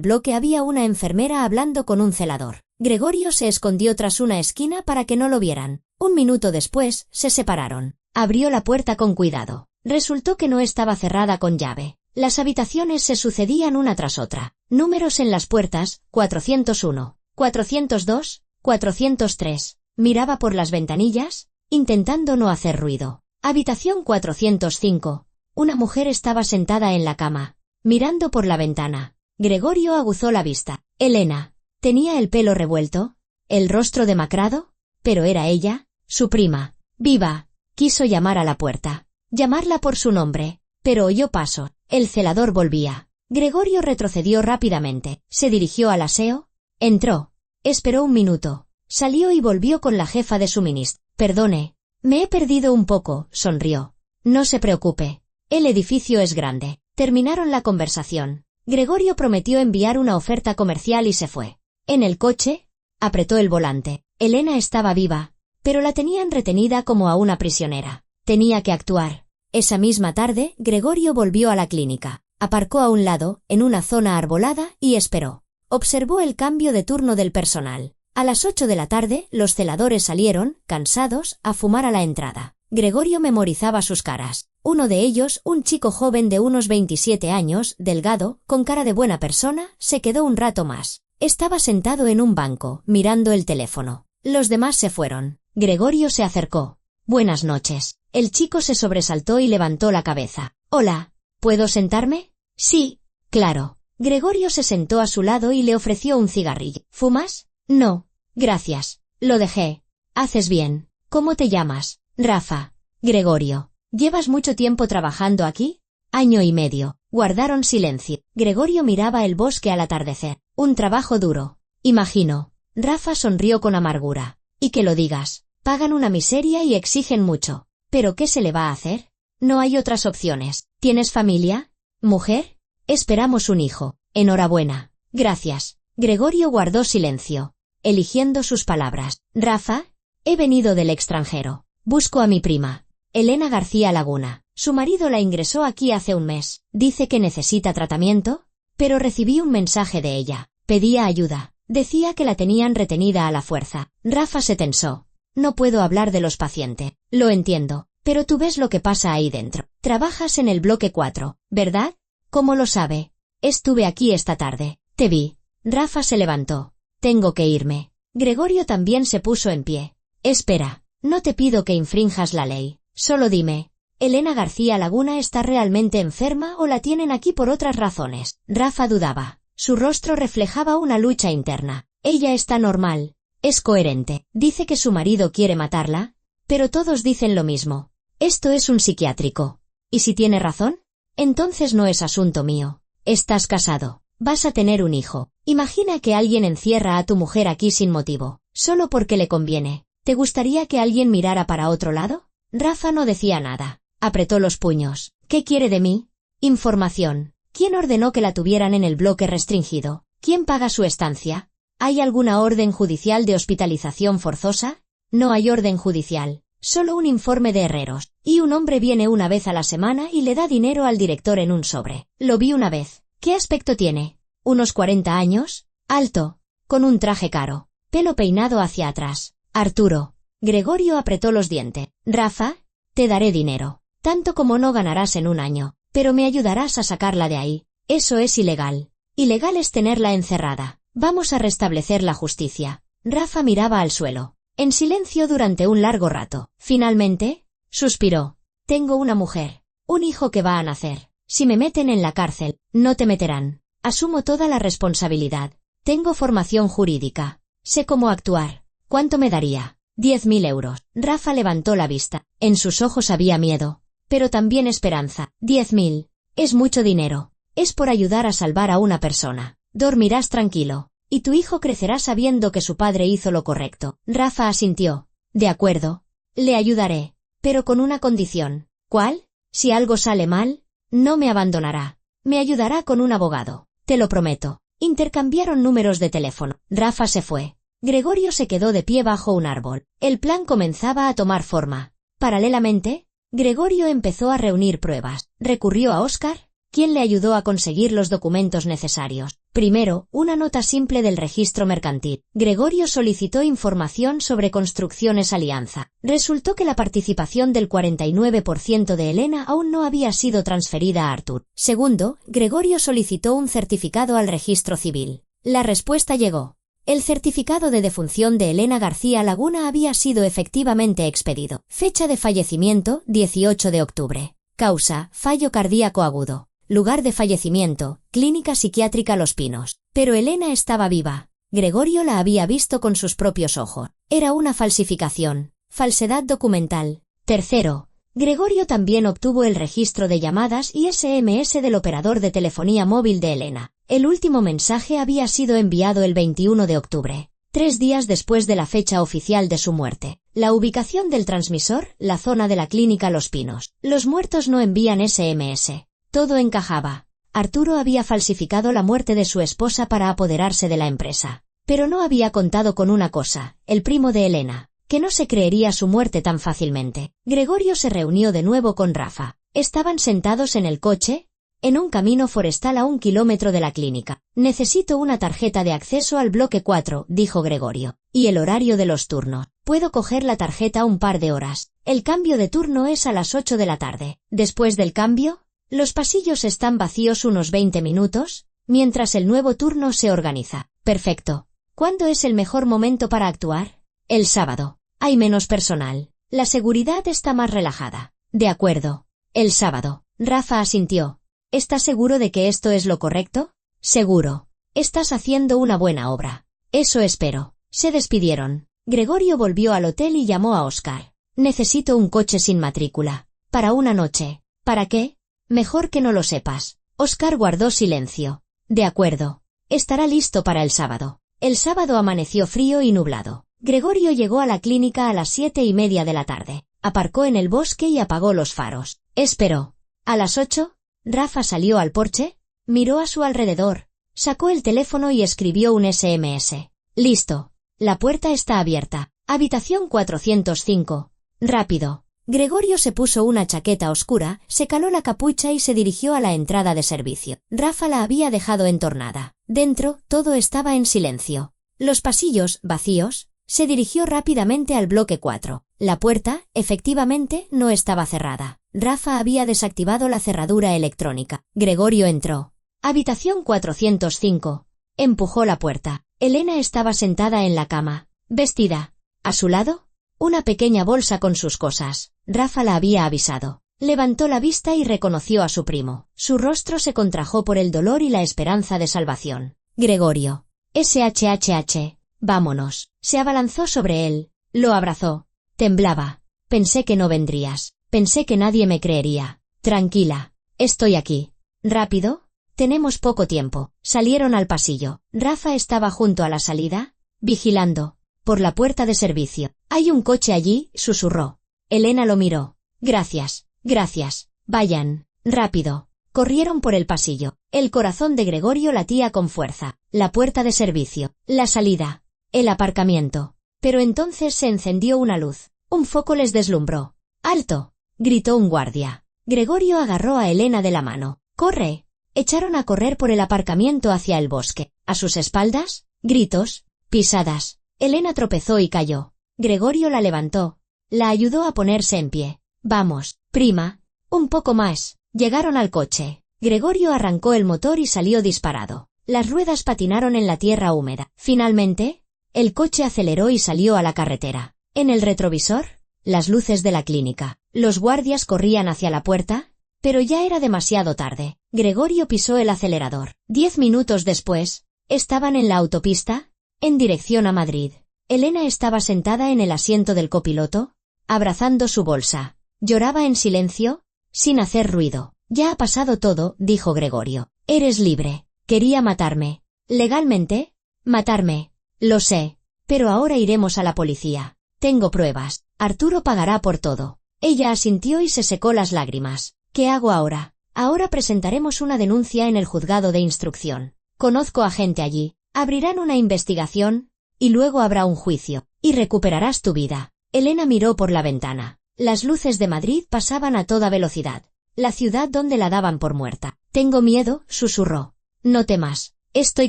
bloque había una enfermera hablando con un celador. Gregorio se escondió tras una esquina para que no lo vieran. 1 minuto después, se separaron. Abrió la puerta con cuidado. Resultó que no estaba cerrada con llave. Las habitaciones se sucedían una tras otra. Números en las puertas: 401, 402, 403. Miraba por las ventanillas, intentando no hacer ruido. Habitación 405. Una mujer estaba sentada en la cama, mirando por la ventana. Gregorio aguzó la vista. Elena. Tenía el pelo revuelto, el rostro demacrado, pero era ella, su prima. Viva. Quiso llamar a la puerta. Llamarla por su nombre, pero oyó paso. El celador volvía. Gregorio retrocedió rápidamente. Se dirigió al aseo. Entró. Esperó 1 minuto. Salió y volvió con la jefa de suministro. Perdone. Me he perdido un poco, sonrió. No se preocupe. El edificio es grande. Terminaron la conversación. Gregorio prometió enviar una oferta comercial y se fue. En el coche, apretó el volante. Elena estaba viva, pero la tenían retenida como a una prisionera. Tenía que actuar. Esa misma tarde, Gregorio volvió a la clínica. Aparcó a un lado, en una zona arbolada, y esperó. Observó el cambio de turno del personal. A las 8 de la tarde, los celadores salieron, cansados, a fumar a la entrada. Gregorio memorizaba sus caras. Uno de ellos, un chico joven de unos 27 años, delgado, con cara de buena persona, se quedó un rato más. Estaba sentado en un banco, mirando el teléfono. Los demás se fueron. Gregorio se acercó. «Buenas noches». El chico se sobresaltó y levantó la cabeza. «Hola, ¿puedo sentarme?» «Sí, claro». Gregorio se sentó a su lado y le ofreció un cigarrillo. «¿Fumas?» «No, gracias. Lo dejé». «Haces bien. ¿Cómo te llamas?» «Rafa». «Gregorio. ¿Llevas mucho tiempo trabajando aquí?» «Año y medio». Guardaron silencio. Gregorio miraba el bosque al atardecer. «Un trabajo duro. Imagino». Rafa sonrió con amargura. «Y que lo digas. Pagan una miseria y exigen mucho. ¿Pero qué se le va a hacer? No hay otras opciones. ¿Tienes familia? ¿Mujer?» «Esperamos un hijo». «Enhorabuena». «Gracias». Gregorio guardó silencio, eligiendo sus palabras. «Rafa, he venido del extranjero. Busco a mi prima, Elena García Laguna. Su marido la ingresó aquí hace 1 mes. Dice que necesita tratamiento, pero recibí un mensaje de ella. Pedía ayuda. Decía que la tenían retenida a la fuerza». Rafa se tensó. «No puedo hablar de los pacientes». «Lo entiendo, pero tú ves lo que pasa ahí dentro. Trabajas en el bloque 4, ¿verdad?» «¿Cómo lo sabe?» «Estuve aquí esta tarde. Te vi». Rafa se levantó. Tengo que irme. Gregorio también se puso en pie. Espera, no te pido que infrinjas la ley. Solo dime, ¿Elena García Laguna está realmente enferma o la tienen aquí por otras razones? Rafa dudaba. Su rostro reflejaba una lucha interna. Ella está normal. Es coherente. Dice que su marido quiere matarla, pero todos dicen lo mismo. Esto es un psiquiátrico. ¿Y si tiene razón? Entonces no es asunto mío. Estás casado. Vas a tener un hijo. Imagina que alguien encierra a tu mujer aquí sin motivo, solo porque le conviene. ¿Te gustaría que alguien mirara para otro lado? Rafa no decía nada. Apretó los puños. ¿Qué quiere de mí? Información. ¿Quién ordenó que la tuvieran en el bloque restringido? ¿Quién paga su estancia? ¿Hay alguna orden judicial de hospitalización forzosa? No hay orden judicial. Solo un informe de herreros. Y un hombre viene una vez a la semana y le da dinero al director en un sobre. Lo vi una vez. ¿Qué aspecto tiene? ¿Unos 40 años? Alto. Con un traje caro. Pelo peinado hacia atrás. Arturo. Gregorio apretó los dientes. Rafa, te daré dinero. Tanto como no ganarás en un año. Pero me ayudarás a sacarla de ahí. Eso es ilegal. Ilegal es tenerla encerrada. Vamos a restablecer la justicia. Rafa miraba al suelo, en silencio durante un largo rato. Finalmente, suspiró. Tengo una mujer. Un hijo que va a nacer. Si me meten en la cárcel, no te meterán. Asumo toda la responsabilidad. Tengo formación jurídica. Sé cómo actuar. ¿Cuánto me daría? 10.000 euros. Rafa levantó la vista. En sus ojos había miedo, pero también esperanza. 10.000. Es mucho dinero. Es por ayudar a salvar a una persona. Dormirás tranquilo, y tu hijo crecerá sabiendo que su padre hizo lo correcto. Rafa asintió. De acuerdo. Le ayudaré, pero con una condición. ¿Cuál? Si algo sale mal, no me abandonará. Me ayudará con un abogado. Te lo prometo. Intercambiaron números de teléfono. Rafa se fue. Gregorio se quedó de pie bajo un árbol. El plan comenzaba a tomar forma. Paralelamente, Gregorio empezó a reunir pruebas. Recurrió a Óscar, quien le ayudó a conseguir los documentos necesarios. Primero, una nota simple del registro mercantil. Gregorio solicitó información sobre Construcciones Alianza. Resultó que la participación del 49% de Elena aún no había sido transferida a Artur. Segundo, Gregorio solicitó un certificado al registro civil. La respuesta llegó. El certificado de defunción de Elena García Laguna había sido efectivamente expedido. Fecha de fallecimiento, 18 de octubre. Causa, fallo cardíaco agudo. Lugar de fallecimiento, Clínica Psiquiátrica Los Pinos. Pero Elena estaba viva. Gregorio la había visto con sus propios ojos. Era una falsificación. Falsedad documental. Tercero, Gregorio también obtuvo el registro de llamadas y SMS del operador de telefonía móvil de Elena. El último mensaje había sido enviado el 21 de octubre, 3 días después de la fecha oficial de su muerte. La ubicación del transmisor, la zona de la clínica Los Pinos. Los muertos no envían SMS. Todo encajaba. Arturo había falsificado la muerte de su esposa para apoderarse de la empresa. Pero no había contado con una cosa, el primo de Elena, que no se creería su muerte tan fácilmente. Gregorio se reunió de nuevo con Rafa. Estaban sentados en el coche, en un camino forestal a 1 kilómetro de la clínica. Necesito una tarjeta de acceso al bloque 4, dijo Gregorio. Y el horario de los turnos. Puedo coger la tarjeta un par de horas. El cambio de turno es a las 8 de la tarde. Después del cambio, los pasillos están vacíos unos 20 minutos, mientras el nuevo turno se organiza. Perfecto. ¿Cuándo es el mejor momento para actuar? El sábado. Hay menos personal. La seguridad está más relajada. De acuerdo. El sábado. Rafa asintió. ¿Estás seguro de que esto es lo correcto? Seguro. Estás haciendo una buena obra. Eso espero. Se despidieron. Gregorio volvió al hotel y llamó a Óscar. Necesito un coche sin matrícula. Para una noche. ¿Para qué? Mejor que no lo sepas. Óscar guardó silencio. De acuerdo. Estará listo para el sábado. El sábado amaneció frío y nublado. Gregorio llegó a la clínica a las 7:30 de la tarde. Aparcó en el bosque y apagó los faros. Esperó. A las 8, Rafa salió al porche, miró a su alrededor, sacó el teléfono y escribió un SMS. Listo. La puerta está abierta. Habitación 405. Rápido. Gregorio se puso una chaqueta oscura, se caló la capucha y se dirigió a la entrada de servicio. Rafa la había dejado entornada. Dentro, todo estaba en silencio. Los pasillos, vacíos. Se dirigió rápidamente al bloque 4. La puerta, efectivamente, no estaba cerrada. Rafa había desactivado la cerradura electrónica. Gregorio entró. Habitación 405. Empujó la puerta. Elena estaba sentada en la cama, vestida. A su lado, una pequeña bolsa con sus cosas. Rafa la había avisado. Levantó la vista y reconoció a su primo. Su rostro se contrajo por el dolor y la esperanza de salvación. Gregorio. SHHH. Vámonos. Se abalanzó sobre él. Lo abrazó. Temblaba. Pensé que no vendrías. Pensé que nadie me creería. Tranquila. Estoy aquí. ¿Rápido? Tenemos poco tiempo. Salieron al pasillo. Rafa estaba junto a la salida, vigilando. Por la puerta de servicio. «Hay un coche allí», susurró. Elena lo miró. «Gracias, gracias. Vayan, rápido». Corrieron por el pasillo. El corazón de Gregorio latía con fuerza. La puerta de servicio. La salida. El aparcamiento. Pero entonces se encendió una luz. Un foco les deslumbró. «¡Alto!», gritó un guardia. Gregorio agarró a Elena de la mano. «¡Corre!». Echaron a correr por el aparcamiento hacia el bosque. A sus espaldas, gritos, pisadas. Elena tropezó y cayó. Gregorio la levantó. La ayudó a ponerse en pie. «Vamos, prima. Un poco más». Llegaron al coche. Gregorio arrancó el motor y salió disparado. Las ruedas patinaron en la tierra húmeda. Finalmente, el coche aceleró y salió a la carretera. En el retrovisor, las luces de la clínica. Los guardias corrían hacia la puerta, pero ya era demasiado tarde. Gregorio pisó el acelerador. 10 minutos después, estaban en la autopista, en dirección a Madrid. Elena estaba sentada en el asiento del copiloto, abrazando su bolsa. Lloraba en silencio, sin hacer ruido. «Ya ha pasado todo», dijo Gregorio. «Eres libre. Quería matarme. Legalmente, matarme. Lo sé. Pero ahora iremos a la policía. Tengo pruebas. Arturo pagará por todo». Ella asintió y se secó las lágrimas. «¿Qué hago ahora?». «Ahora presentaremos una denuncia en el juzgado de instrucción. Conozco a gente allí. Abrirán una investigación, y luego habrá un juicio, y recuperarás tu vida». Elena miró por la ventana. Las luces de Madrid pasaban a toda velocidad. La ciudad donde la daban por muerta. «Tengo miedo», susurró. «No temas. Estoy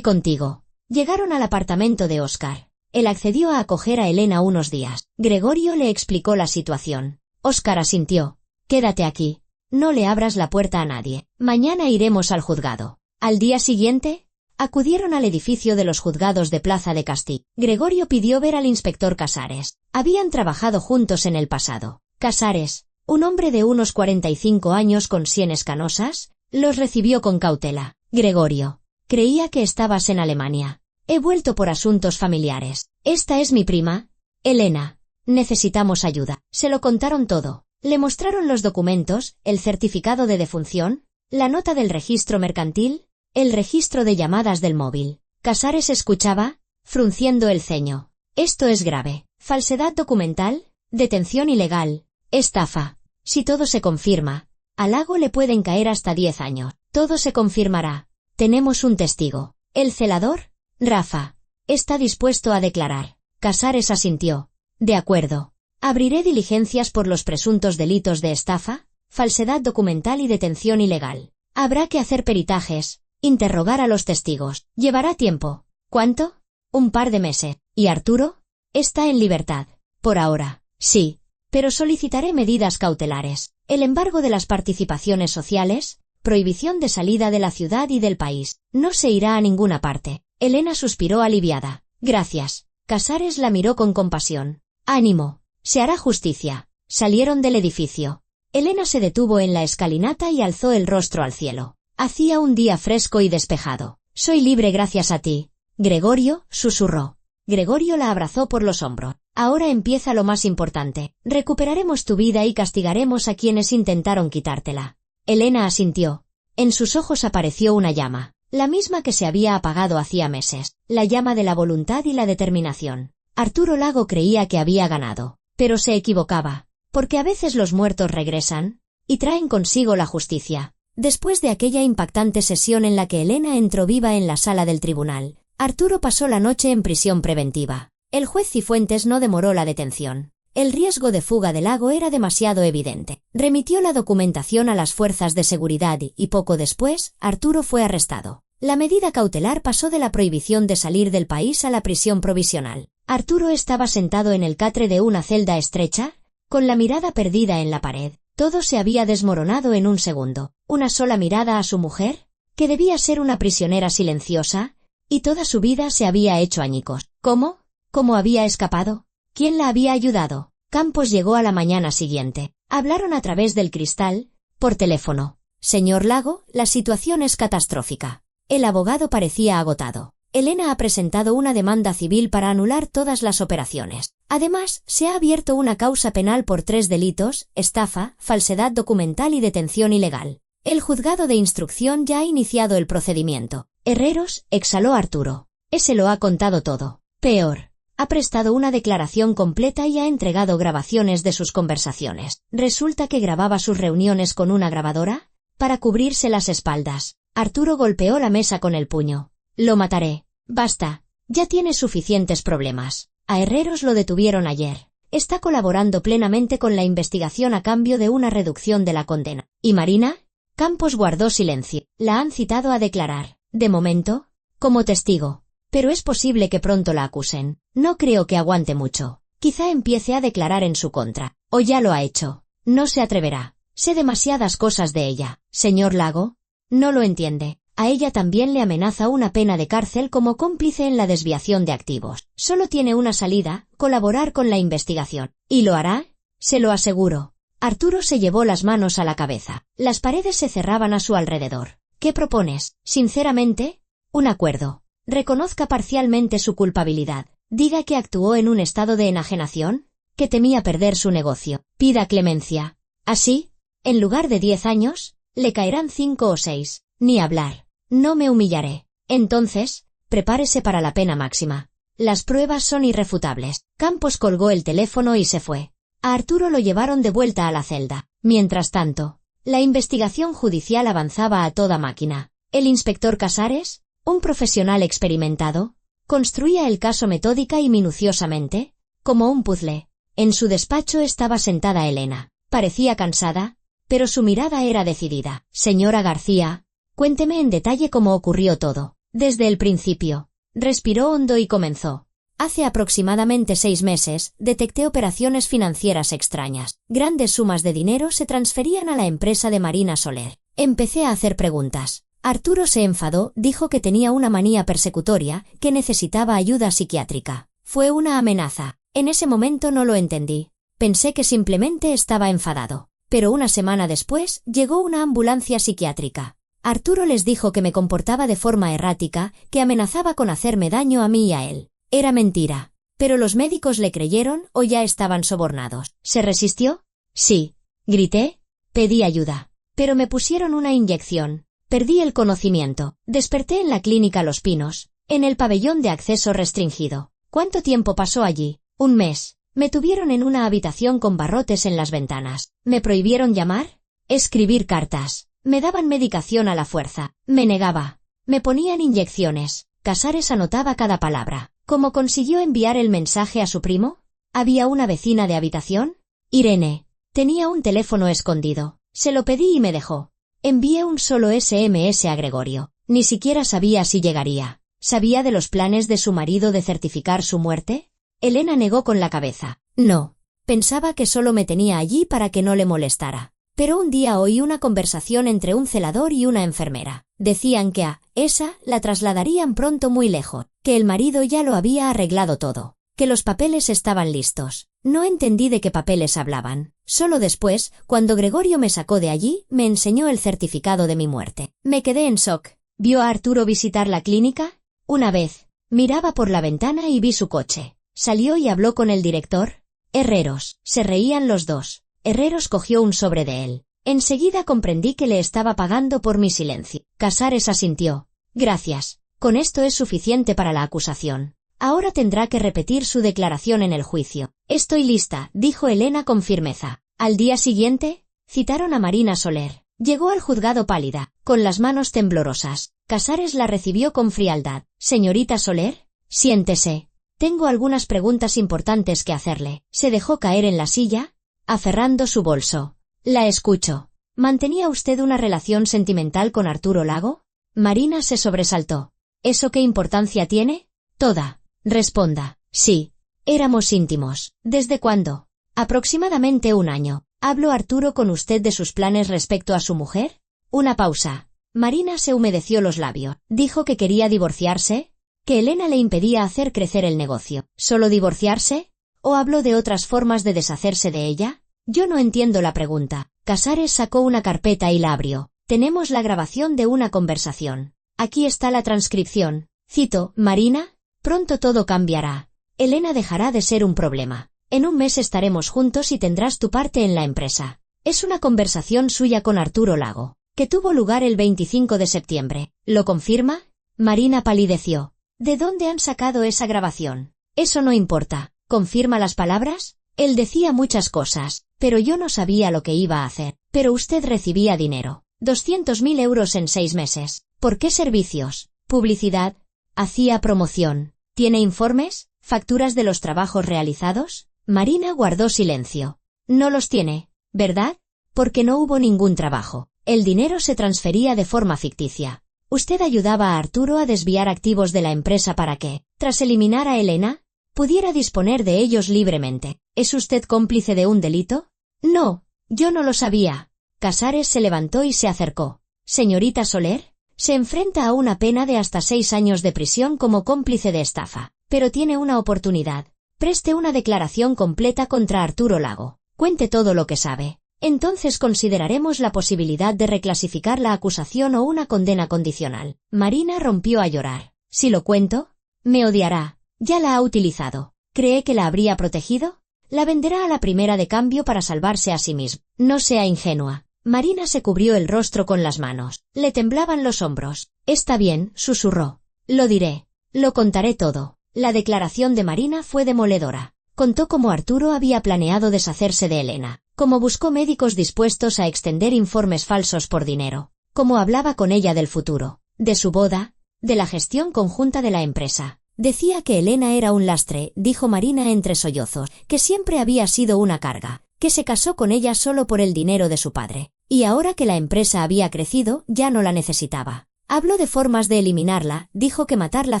contigo». Llegaron al apartamento de Óscar. Él accedió a acoger a Elena unos días. Gregorio le explicó la situación. Óscar asintió. «Quédate aquí. No le abras la puerta a nadie. Mañana iremos al juzgado». Al día siguiente, acudieron al edificio de los juzgados de Plaza de Castilla. Gregorio pidió ver al inspector Casares. Habían trabajado juntos en el pasado. Casares, un hombre de unos 45 años con sienes canosas, los recibió con cautela. «Gregorio, creía que estabas en Alemania. He vuelto por asuntos familiares. Esta es mi prima, Elena. Necesitamos ayuda». Se lo contaron todo. Le mostraron los documentos, el certificado de defunción, la nota del registro mercantil, el registro de llamadas del móvil. Casares escuchaba, frunciendo el ceño. «Esto es grave. Falsedad documental, detención ilegal, estafa. Si todo se confirma, a Lago le pueden caer hasta 10 años. Todo se confirmará. Tenemos un testigo. El celador, Rafa, está dispuesto a declarar». Casares asintió. «De acuerdo. Abriré diligencias por los presuntos delitos de estafa, falsedad documental y detención ilegal. Habrá que hacer peritajes, interrogar a los testigos. Llevará tiempo». «¿Cuánto?». «Un par de meses». «¿Y Arturo?». «Está en libertad. Por ahora». «Sí. Pero solicitaré medidas cautelares. El embargo de las participaciones sociales, prohibición de salida de la ciudad y del país. No se irá a ninguna parte». Elena suspiró aliviada. «Gracias». Casares la miró con compasión. «Ánimo. Se hará justicia». Salieron del edificio. Elena se detuvo en la escalinata y alzó el rostro al cielo. Hacía un día fresco y despejado. «Soy libre gracias a ti, Gregorio», susurró. Gregorio la abrazó por los hombros. «Ahora empieza lo más importante. Recuperaremos tu vida y castigaremos a quienes intentaron quitártela». Elena asintió. En sus ojos apareció una llama, la misma que se había apagado hacía meses, la llama de la voluntad y la determinación. Arturo Lago creía que había ganado, pero se equivocaba, porque a veces los muertos regresan, y traen consigo la justicia. Después de aquella impactante sesión en la que Elena entró viva en la sala del tribunal, Arturo pasó la noche en prisión preventiva. El juez Cifuentes no demoró la detención. El riesgo de fuga de Lago era demasiado evidente. Remitió la documentación a las fuerzas de seguridad y poco después, Arturo fue arrestado. La medida cautelar pasó de la prohibición de salir del país a la prisión provisional. Arturo estaba sentado en el catre de una celda estrecha, con la mirada perdida en la pared. Todo se había desmoronado en un segundo. Una sola mirada a su mujer, que debía ser una prisionera silenciosa, Y toda su vida se había hecho añicos. ¿Cómo? ¿Cómo había escapado? ¿Quién la había ayudado? Campos llegó a la mañana siguiente. Hablaron a través del cristal, por teléfono. Señor Lago, la situación es catastrófica. El abogado parecía agotado. Elena ha presentado una demanda civil para anular todas las operaciones. Además, se ha abierto una causa penal por 3 delitos: estafa, falsedad documental y detención ilegal. El juzgado de instrucción ya ha iniciado el procedimiento. Herreros, exhaló Arturo. Ese lo ha contado todo. Peor. Ha prestado una declaración completa y ha entregado grabaciones de sus conversaciones. ¿Resulta que grababa sus reuniones con una grabadora? Para cubrirse las espaldas. Arturo golpeó la mesa con el puño. Lo mataré. Basta. Ya tiene suficientes problemas. A Herreros lo detuvieron ayer. Está colaborando plenamente con la investigación a cambio de una reducción de la condena. ¿Y Marina? Campos guardó silencio. La han citado a declarar. De momento, como testigo. Pero es posible que pronto la acusen. No creo que aguante mucho. Quizá empiece a declarar en su contra. O ya lo ha hecho. No se atreverá. Sé demasiadas cosas de ella. Señor Lago, no lo entiende. A ella también le amenaza una pena de cárcel como cómplice en la desviación de activos. Solo tiene una salida: colaborar con la investigación. ¿Y lo hará? Se lo aseguro. Arturo se llevó las manos a la cabeza. Las paredes se cerraban a su alrededor. ¿Qué propones? Sinceramente, un acuerdo. Reconozca parcialmente su culpabilidad. Diga que actuó en un estado de enajenación, que temía perder su negocio. Pida clemencia. Así, en lugar de 10 años, le caerán 5 o 6. Ni hablar. No me humillaré. Entonces, prepárese para la pena máxima. Las pruebas son irrefutables. Campos colgó el teléfono y se fue. A Arturo lo llevaron de vuelta a la celda. Mientras tanto, la investigación judicial avanzaba a toda máquina. El inspector Casares, un profesional experimentado, construía el caso metódica y minuciosamente, como un puzzle. En su despacho estaba sentada Elena. Parecía cansada, pero su mirada era decidida. Señora García, cuénteme en detalle cómo ocurrió todo. Desde el principio. Respiró hondo y comenzó. Hace aproximadamente 6 meses, detecté operaciones financieras extrañas. Grandes sumas de dinero se transferían a la empresa de Marina Soler. Empecé a hacer preguntas. Arturo se enfadó, dijo que tenía una manía persecutoria, que necesitaba ayuda psiquiátrica. Fue una amenaza. En ese momento no lo entendí. Pensé que simplemente estaba enfadado. Pero una semana después, llegó una ambulancia psiquiátrica. Arturo les dijo que me comportaba de forma errática, que amenazaba con hacerme daño a mí y a él. Era mentira. Pero los médicos le creyeron o ya estaban sobornados. ¿Se resistió? Sí. Grité. Pedí ayuda. Pero me pusieron una inyección. Perdí el conocimiento. Desperté en la clínica Los Pinos, en el pabellón de acceso restringido. ¿Cuánto tiempo pasó allí? 1 mes. Me tuvieron en una habitación con barrotes en las ventanas. ¿Me prohibieron llamar? Escribir cartas. Me daban medicación a la fuerza. Me negaba. Me ponían inyecciones. Casares anotaba cada palabra. ¿Cómo consiguió enviar el mensaje a su primo? ¿Había una vecina de habitación? Irene. Tenía un teléfono escondido. Se lo pedí y me dejó. Envié un solo SMS a Gregorio. Ni siquiera sabía si llegaría. ¿Sabía de los planes de su marido de certificar su muerte? Elena negó con la cabeza. No. Pensaba que solo me tenía allí para que no le molestara. Pero un día oí una conversación entre un celador y una enfermera. Decían que a esa la trasladarían pronto muy lejos, que el marido ya lo había arreglado todo, que los papeles estaban listos. No entendí de qué papeles hablaban. Solo después, cuando Gregorio me sacó de allí, me enseñó el certificado de mi muerte. Me quedé en shock. ¿Vio a Arturo visitar la clínica? Una vez. Miraba por la ventana y vi su coche. Salió y habló con el director. Herreros. Se reían los dos. Herreros cogió un sobre de él. Enseguida comprendí que le estaba pagando por mi silencio. Casares asintió. Gracias. Con esto es suficiente para la acusación. Ahora tendrá que repetir su declaración en el juicio. Estoy lista, dijo Elena con firmeza. Al día siguiente, citaron a Marina Soler. Llegó al juzgado pálida, con las manos temblorosas. Casares la recibió con frialdad. Señorita Soler, siéntese. Tengo algunas preguntas importantes que hacerle. Se dejó caer en la silla, aferrando su bolso. La escucho. ¿Mantenía usted una relación sentimental con Arturo Lago? Marina se sobresaltó. ¿Eso qué importancia tiene? Toda. Responda. Sí. Éramos íntimos. ¿Desde cuándo? Aproximadamente 1 año. ¿Habló Arturo con usted de sus planes respecto a su mujer? Una pausa. Marina se humedeció los labios. ¿Dijo que quería divorciarse? que Elena le impedía hacer crecer el negocio. ¿Solo divorciarse? ¿O habló de otras formas de deshacerse de ella? Yo no entiendo la pregunta. Casares sacó una carpeta y la abrió. Tenemos la grabación de una conversación. Aquí está la transcripción. Cito, Marina, pronto todo cambiará. Elena dejará de ser un problema. En un mes estaremos juntos y tendrás tu parte en la empresa. Es una conversación suya con Arturo Lago, que tuvo lugar el 25 de septiembre. ¿Lo confirma? Marina palideció. ¿De dónde han sacado esa grabación? Eso no importa. ¿Confirma las palabras? Él decía muchas cosas, pero yo no sabía lo que iba a hacer. Pero usted recibía dinero. 200.000 euros en 6 meses. ¿Por qué servicios? ¿Publicidad? ¿Hacía promoción? ¿Tiene informes? ¿Facturas de los trabajos realizados? Marina guardó silencio. No los tiene, ¿verdad? Porque no hubo ningún trabajo. El dinero se transfería de forma ficticia. Usted ayudaba a Arturo a desviar activos de la empresa para que, tras eliminar a Elena, pudiera disponer de ellos libremente. ¿Es usted cómplice de un delito? No, yo no lo sabía. Casares se levantó y se acercó. Señorita Soler, se enfrenta a una pena de hasta 6 años de prisión como cómplice de estafa, pero tiene una oportunidad. Preste una declaración completa contra Arturo Lago. Cuente todo lo que sabe. Entonces consideraremos la posibilidad de reclasificar la acusación o una condena condicional. Marina rompió a llorar. Si lo cuento, me odiará. Ya la ha utilizado. ¿Cree que la habría protegido? La venderá a la primera de cambio para salvarse a sí mismo. No sea ingenua. Marina se cubrió el rostro con las manos. Le temblaban los hombros. Está bien, susurró. Lo diré. Lo contaré todo. La declaración de Marina fue demoledora. Contó cómo Arturo había planeado deshacerse de Elena, cómo buscó médicos dispuestos a extender informes falsos por dinero, cómo hablaba con ella del futuro, de su boda, de la gestión conjunta de la empresa. Decía que Elena era un lastre, dijo Marina entre sollozos, que siempre había sido una carga, que se casó con ella solo por el dinero de su padre, y ahora que la empresa había crecido, ya no la necesitaba. Habló de formas de eliminarla, dijo que matarla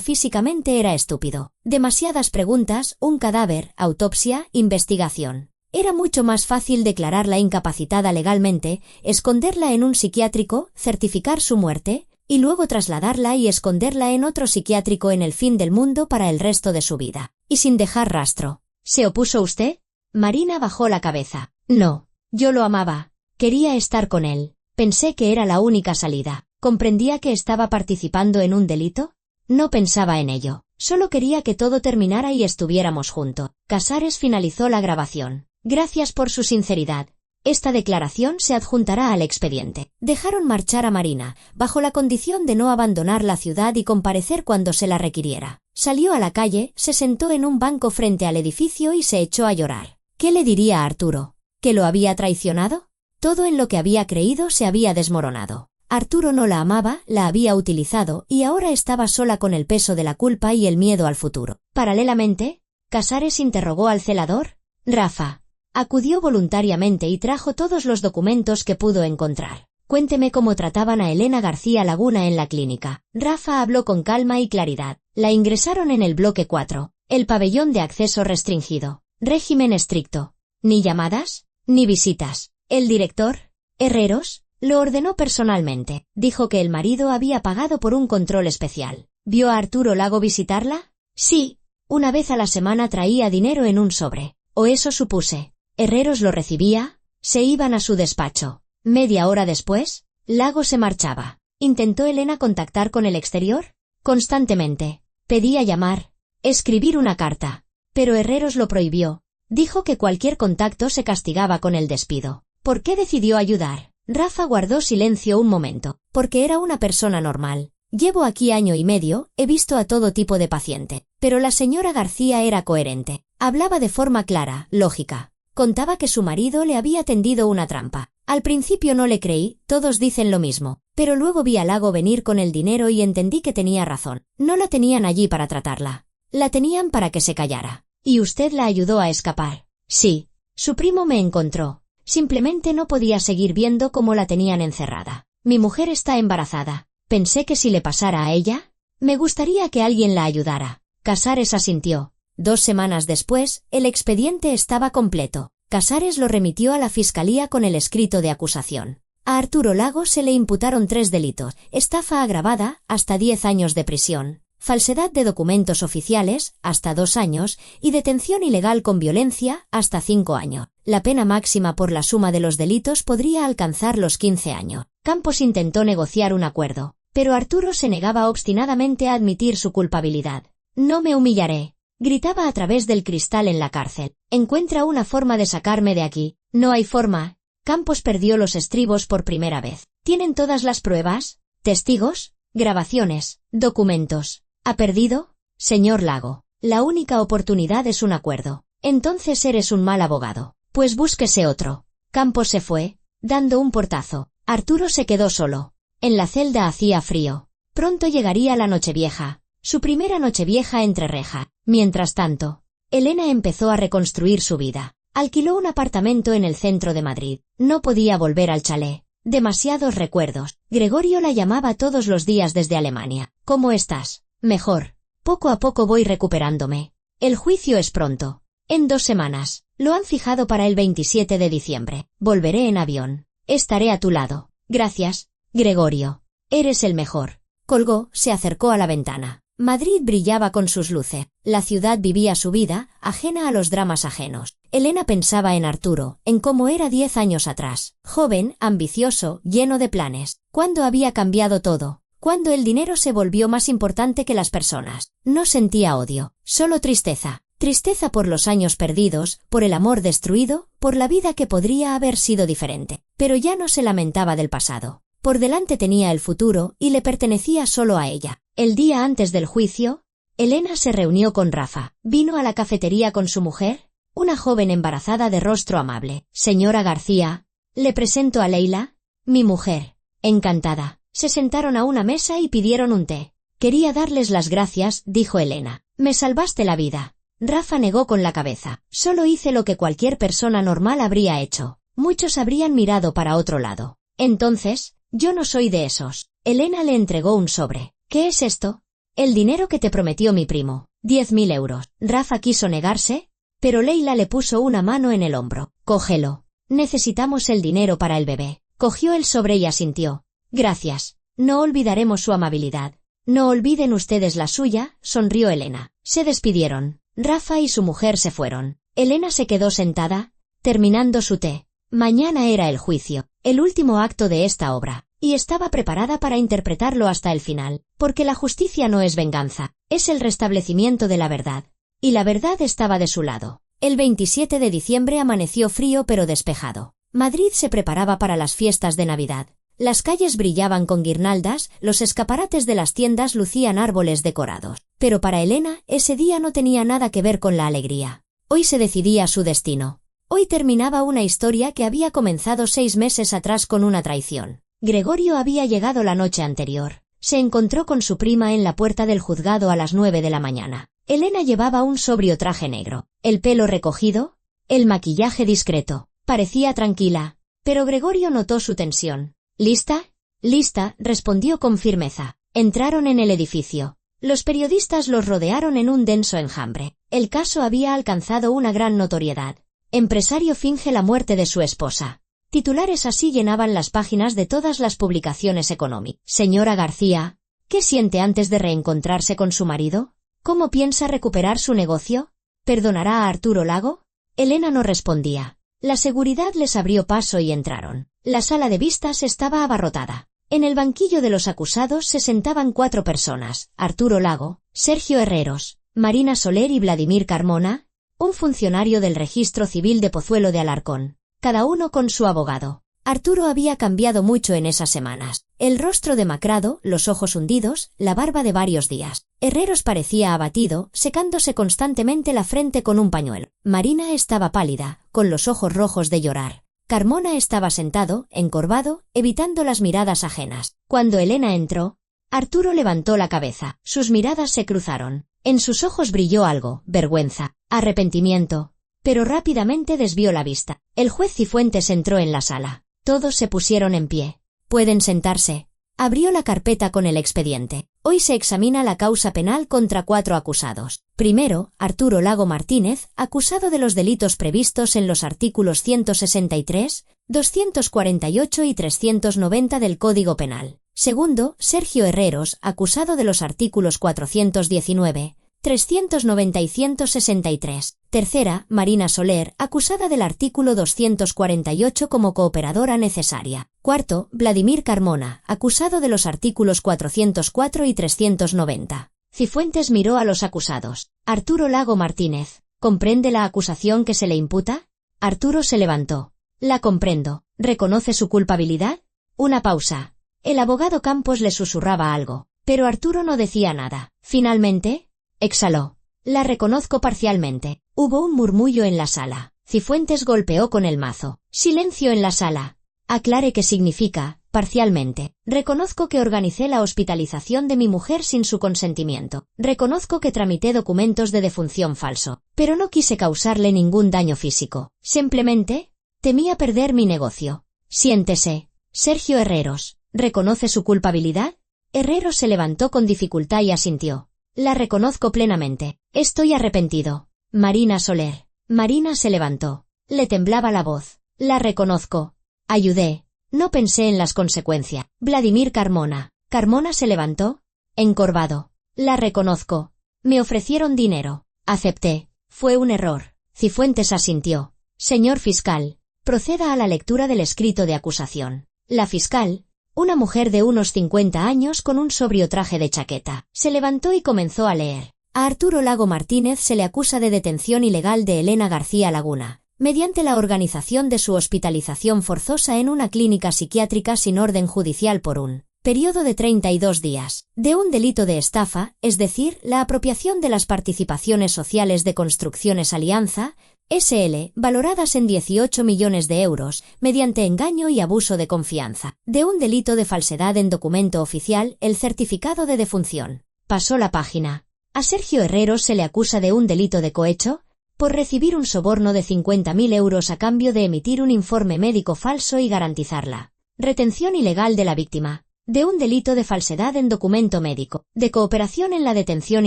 físicamente era estúpido. Demasiadas preguntas, un cadáver, autopsia, investigación. Era mucho más fácil declararla incapacitada legalmente, esconderla en un psiquiátrico, certificar su muerte, y luego trasladarla y esconderla en otro psiquiátrico en el fin del mundo para el resto de su vida, y sin dejar rastro. ¿Se opuso usted? Marina bajó la cabeza. No, yo lo amaba. Quería estar con él. Pensé que era la única salida. ¿Comprendía que estaba participando en un delito? No pensaba en ello. Solo quería que todo terminara y estuviéramos juntos. Casares finalizó la grabación. Gracias por su sinceridad. Esta declaración se adjuntará al expediente. Dejaron marchar a Marina, bajo la condición de no abandonar la ciudad y comparecer cuando se la requiriera. Salió a la calle, se sentó en un banco frente al edificio y se echó a llorar. ¿Qué le diría a Arturo? ¿Que lo había traicionado? Todo en lo que había creído se había desmoronado. Arturo no la amaba, la había utilizado y ahora estaba sola con el peso de la culpa y el miedo al futuro. Paralelamente, Casares interrogó al celador. Rafa. Acudió voluntariamente y trajo todos los documentos que pudo encontrar. Cuénteme cómo trataban a Elena García Laguna en la clínica. Rafa habló con calma y claridad. La ingresaron en el bloque 4, el pabellón de acceso restringido. Régimen estricto. Ni llamadas, ni visitas. El director, Herreros, lo ordenó personalmente. Dijo que el marido había pagado por un control especial. ¿Vio a Arturo Lago visitarla? Sí, una vez a la semana traía dinero en un sobre. O eso supuse. Herreros lo recibía, se iban a su despacho. Media hora después, Lago se marchaba. ¿Intentó Elena contactar con el exterior? Constantemente. Pedía llamar, escribir una carta. Pero Herreros lo prohibió. Dijo que cualquier contacto se castigaba con el despido. ¿Por qué decidió ayudar? Rafa guardó silencio un momento. Porque era una persona normal. Llevo aquí 1 año y medio, he visto a todo tipo de paciente. Pero la señora García era coherente. Hablaba de forma clara, lógica. Contaba que su marido le había tendido una trampa. Al principio no le creí, todos dicen lo mismo. Pero luego vi a Lago venir con el dinero y entendí que tenía razón. No la tenían allí para tratarla. La tenían para que se callara. ¿Y usted la ayudó a escapar? Sí. Su primo me encontró. Simplemente no podía seguir viendo cómo la tenían encerrada. Mi mujer está embarazada. Pensé que si le pasara a ella, me gustaría que alguien la ayudara. Casares asintió. 2 semanas después, el expediente estaba completo. Casares lo remitió a la fiscalía con el escrito de acusación. A Arturo Lago se le imputaron 3 delitos: estafa agravada, hasta 10 años de prisión; falsedad de documentos oficiales, hasta 2 años, y detención ilegal con violencia, hasta 5 años. La pena máxima por la suma de los delitos podría alcanzar los 15 años. Campos intentó negociar un acuerdo, pero Arturo se negaba obstinadamente a admitir su culpabilidad. «No me humillaré», gritaba a través del cristal en la cárcel. «Encuentra una forma de sacarme de aquí». «No hay forma». Campos perdió los estribos por primera vez. «¿Tienen todas las pruebas? ¿Testigos? Grabaciones? ¿Documentos? ¿Ha perdido?» «Señor Lago, la única oportunidad es un acuerdo». «Entonces eres un mal abogado. Pues búsquese otro». Campos se fue, dando un portazo. Arturo se quedó solo. En la celda hacía frío. Pronto llegaría la Nochevieja, su primera Nochevieja entre reja. Mientras tanto, Elena empezó a reconstruir su vida. Alquiló un apartamento en el centro de Madrid. No podía volver al chalet. Demasiados recuerdos. Gregorio la llamaba todos los días desde Alemania. «¿Cómo estás?» «Mejor. Poco a poco voy recuperándome. El juicio es pronto. En 2 semanas. Lo han fijado para el 27 de diciembre. Volveré en avión. Estaré a tu lado. Gracias, Gregorio. Eres el mejor». Colgó, se acercó a la ventana. Madrid brillaba con sus luces. La ciudad vivía su vida, ajena a los dramas ajenos. Elena pensaba en Arturo, en cómo era 10 años atrás. Joven, ambicioso, lleno de planes. ¿Cuándo había cambiado todo? Cuando el dinero se volvió más importante que las personas. No sentía odio, solo tristeza. Tristeza por los años perdidos, por el amor destruido, por la vida que podría haber sido diferente. Pero ya no se lamentaba del pasado. Por delante tenía el futuro y le pertenecía solo a ella. El día antes del juicio, Elena se reunió con Rafa. Vino a la cafetería con su mujer, una joven embarazada de rostro amable. «Señora García, le presento a Leila, mi mujer». Encantada. Se sentaron a una mesa y pidieron un té. «Quería darles las gracias», dijo Elena. «Me salvaste la vida». Rafa negó con la cabeza. «Solo hice lo que cualquier persona normal habría hecho. Muchos habrían mirado para otro lado. Entonces, yo no soy de esos». Elena le entregó un sobre. «¿Qué es esto?» «El dinero que te prometió mi primo. 10.000 euros». Rafa quiso negarse, pero Leila le puso una mano en el hombro. «Cógelo. Necesitamos el dinero para el bebé». Cogió el sobre y asintió. «Gracias. No olvidaremos su amabilidad». «No olviden ustedes la suya», sonrió Elena. Se despidieron. Rafa y su mujer se fueron. Elena se quedó sentada, terminando su té. Mañana era el juicio, el último acto de esta obra, y estaba preparada para interpretarlo hasta el final, porque la justicia no es venganza, es el restablecimiento de la verdad. Y la verdad estaba de su lado. El 27 de diciembre amaneció frío pero despejado. Madrid se preparaba para las fiestas de Navidad. Las calles brillaban con guirnaldas, los escaparates de las tiendas lucían árboles decorados. Pero para Elena, ese día no tenía nada que ver con la alegría. Hoy se decidía su destino. Hoy terminaba una historia que había comenzado 6 meses atrás con una traición. Gregorio había llegado la noche anterior. Se encontró con su prima en la puerta del juzgado a las 9 de la mañana. Elena llevaba un sobrio traje negro, el pelo recogido, el maquillaje discreto. Parecía tranquila, pero Gregorio notó su tensión. «¿Lista?» «Lista», respondió con firmeza. Entraron en el edificio. Los periodistas los rodearon en un denso enjambre. El caso había alcanzado una gran notoriedad. Empresario finge la muerte de su esposa. Titulares así llenaban las páginas de todas las publicaciones económicas. «Señora García, ¿qué siente antes de reencontrarse con su marido? ¿Cómo piensa recuperar su negocio? ¿Perdonará a Arturo Lago?» Elena no respondía. La seguridad les abrió paso y entraron. La sala de vistas estaba abarrotada. En el banquillo de los acusados se sentaban 4 personas: Arturo Lago, Sergio Herreros, Marina Soler y Vladimir Carmona, un funcionario del Registro Civil de Pozuelo de Alarcón, cada uno con su abogado. Arturo había cambiado mucho en esas semanas. El rostro demacrado, los ojos hundidos, la barba de varios días. Herreros parecía abatido, secándose constantemente la frente con un pañuelo. Marina estaba pálida, con los ojos rojos de llorar. Carmona estaba sentado, encorvado, evitando las miradas ajenas. Cuando Elena entró, Arturo levantó la cabeza. Sus miradas se cruzaron. En sus ojos brilló algo: vergüenza, arrepentimiento. Pero rápidamente desvió la vista. El juez Cifuentes entró en la sala. Todos se pusieron en pie. «Pueden sentarse». Abrió la carpeta con el expediente. Hoy se examina la causa penal contra 4 acusados. Primero, Arturo Lago Martínez, acusado de los delitos previstos en los artículos 163, 248 y 390 del Código Penal. Segundo, Sergio Herreros, acusado de los artículos 419, 390 y 163. Tercera, Marina Soler, acusada del artículo 248 como cooperadora necesaria. Cuarto, Vladimir Carmona, acusado de los artículos 404 y 390. Cifuentes miró a los acusados. Arturo Lago Martínez, ¿comprende la acusación que se le imputa? Arturo se levantó. La comprendo. ¿Reconoce su culpabilidad? Una pausa. El abogado Campos le susurraba algo, pero Arturo no decía nada. Finalmente, exhaló. La reconozco parcialmente. Hubo un murmullo en la sala. Cifuentes golpeó con el mazo. Silencio en la sala. Aclare qué significa, parcialmente. Reconozco que organicé la hospitalización de mi mujer sin su consentimiento. Reconozco que tramité documentos de defunción falso, pero no quise causarle ningún daño físico. Simplemente, temía perder mi negocio. Siéntese. Sergio Herreros, ¿reconoce su culpabilidad? Herreros se levantó con dificultad y asintió. La reconozco plenamente. Estoy arrepentido. Marina Soler. Marina se levantó. Le temblaba la voz. La reconozco. Ayudé. No pensé en las consecuencias. Vladimir Carmona. Carmona se levantó, encorvado. La reconozco. Me ofrecieron dinero. Acepté. Fue un error. Cifuentes asintió. Señor fiscal, proceda a la lectura del escrito de acusación. La fiscal, una mujer de unos 50 años con un sobrio traje de chaqueta, se levantó y comenzó a leer. A Arturo Lago Martínez se le acusa de detención ilegal de Elena García Laguna, mediante la organización de su hospitalización forzosa en una clínica psiquiátrica sin orden judicial por un periodo de 32 días, de un delito de estafa, es decir, la apropiación de las participaciones sociales de Construcciones Alianza, S.L., valoradas en 18 millones de euros, mediante engaño y abuso de confianza, de un delito de falsedad en documento oficial, el certificado de defunción. Pasó la página. A Sergio Herreros se le acusa de un delito de cohecho, por recibir un soborno de 50.000 euros a cambio de emitir un informe médico falso y garantizar la retención ilegal de la víctima, de un delito de falsedad en documento médico, de cooperación en la detención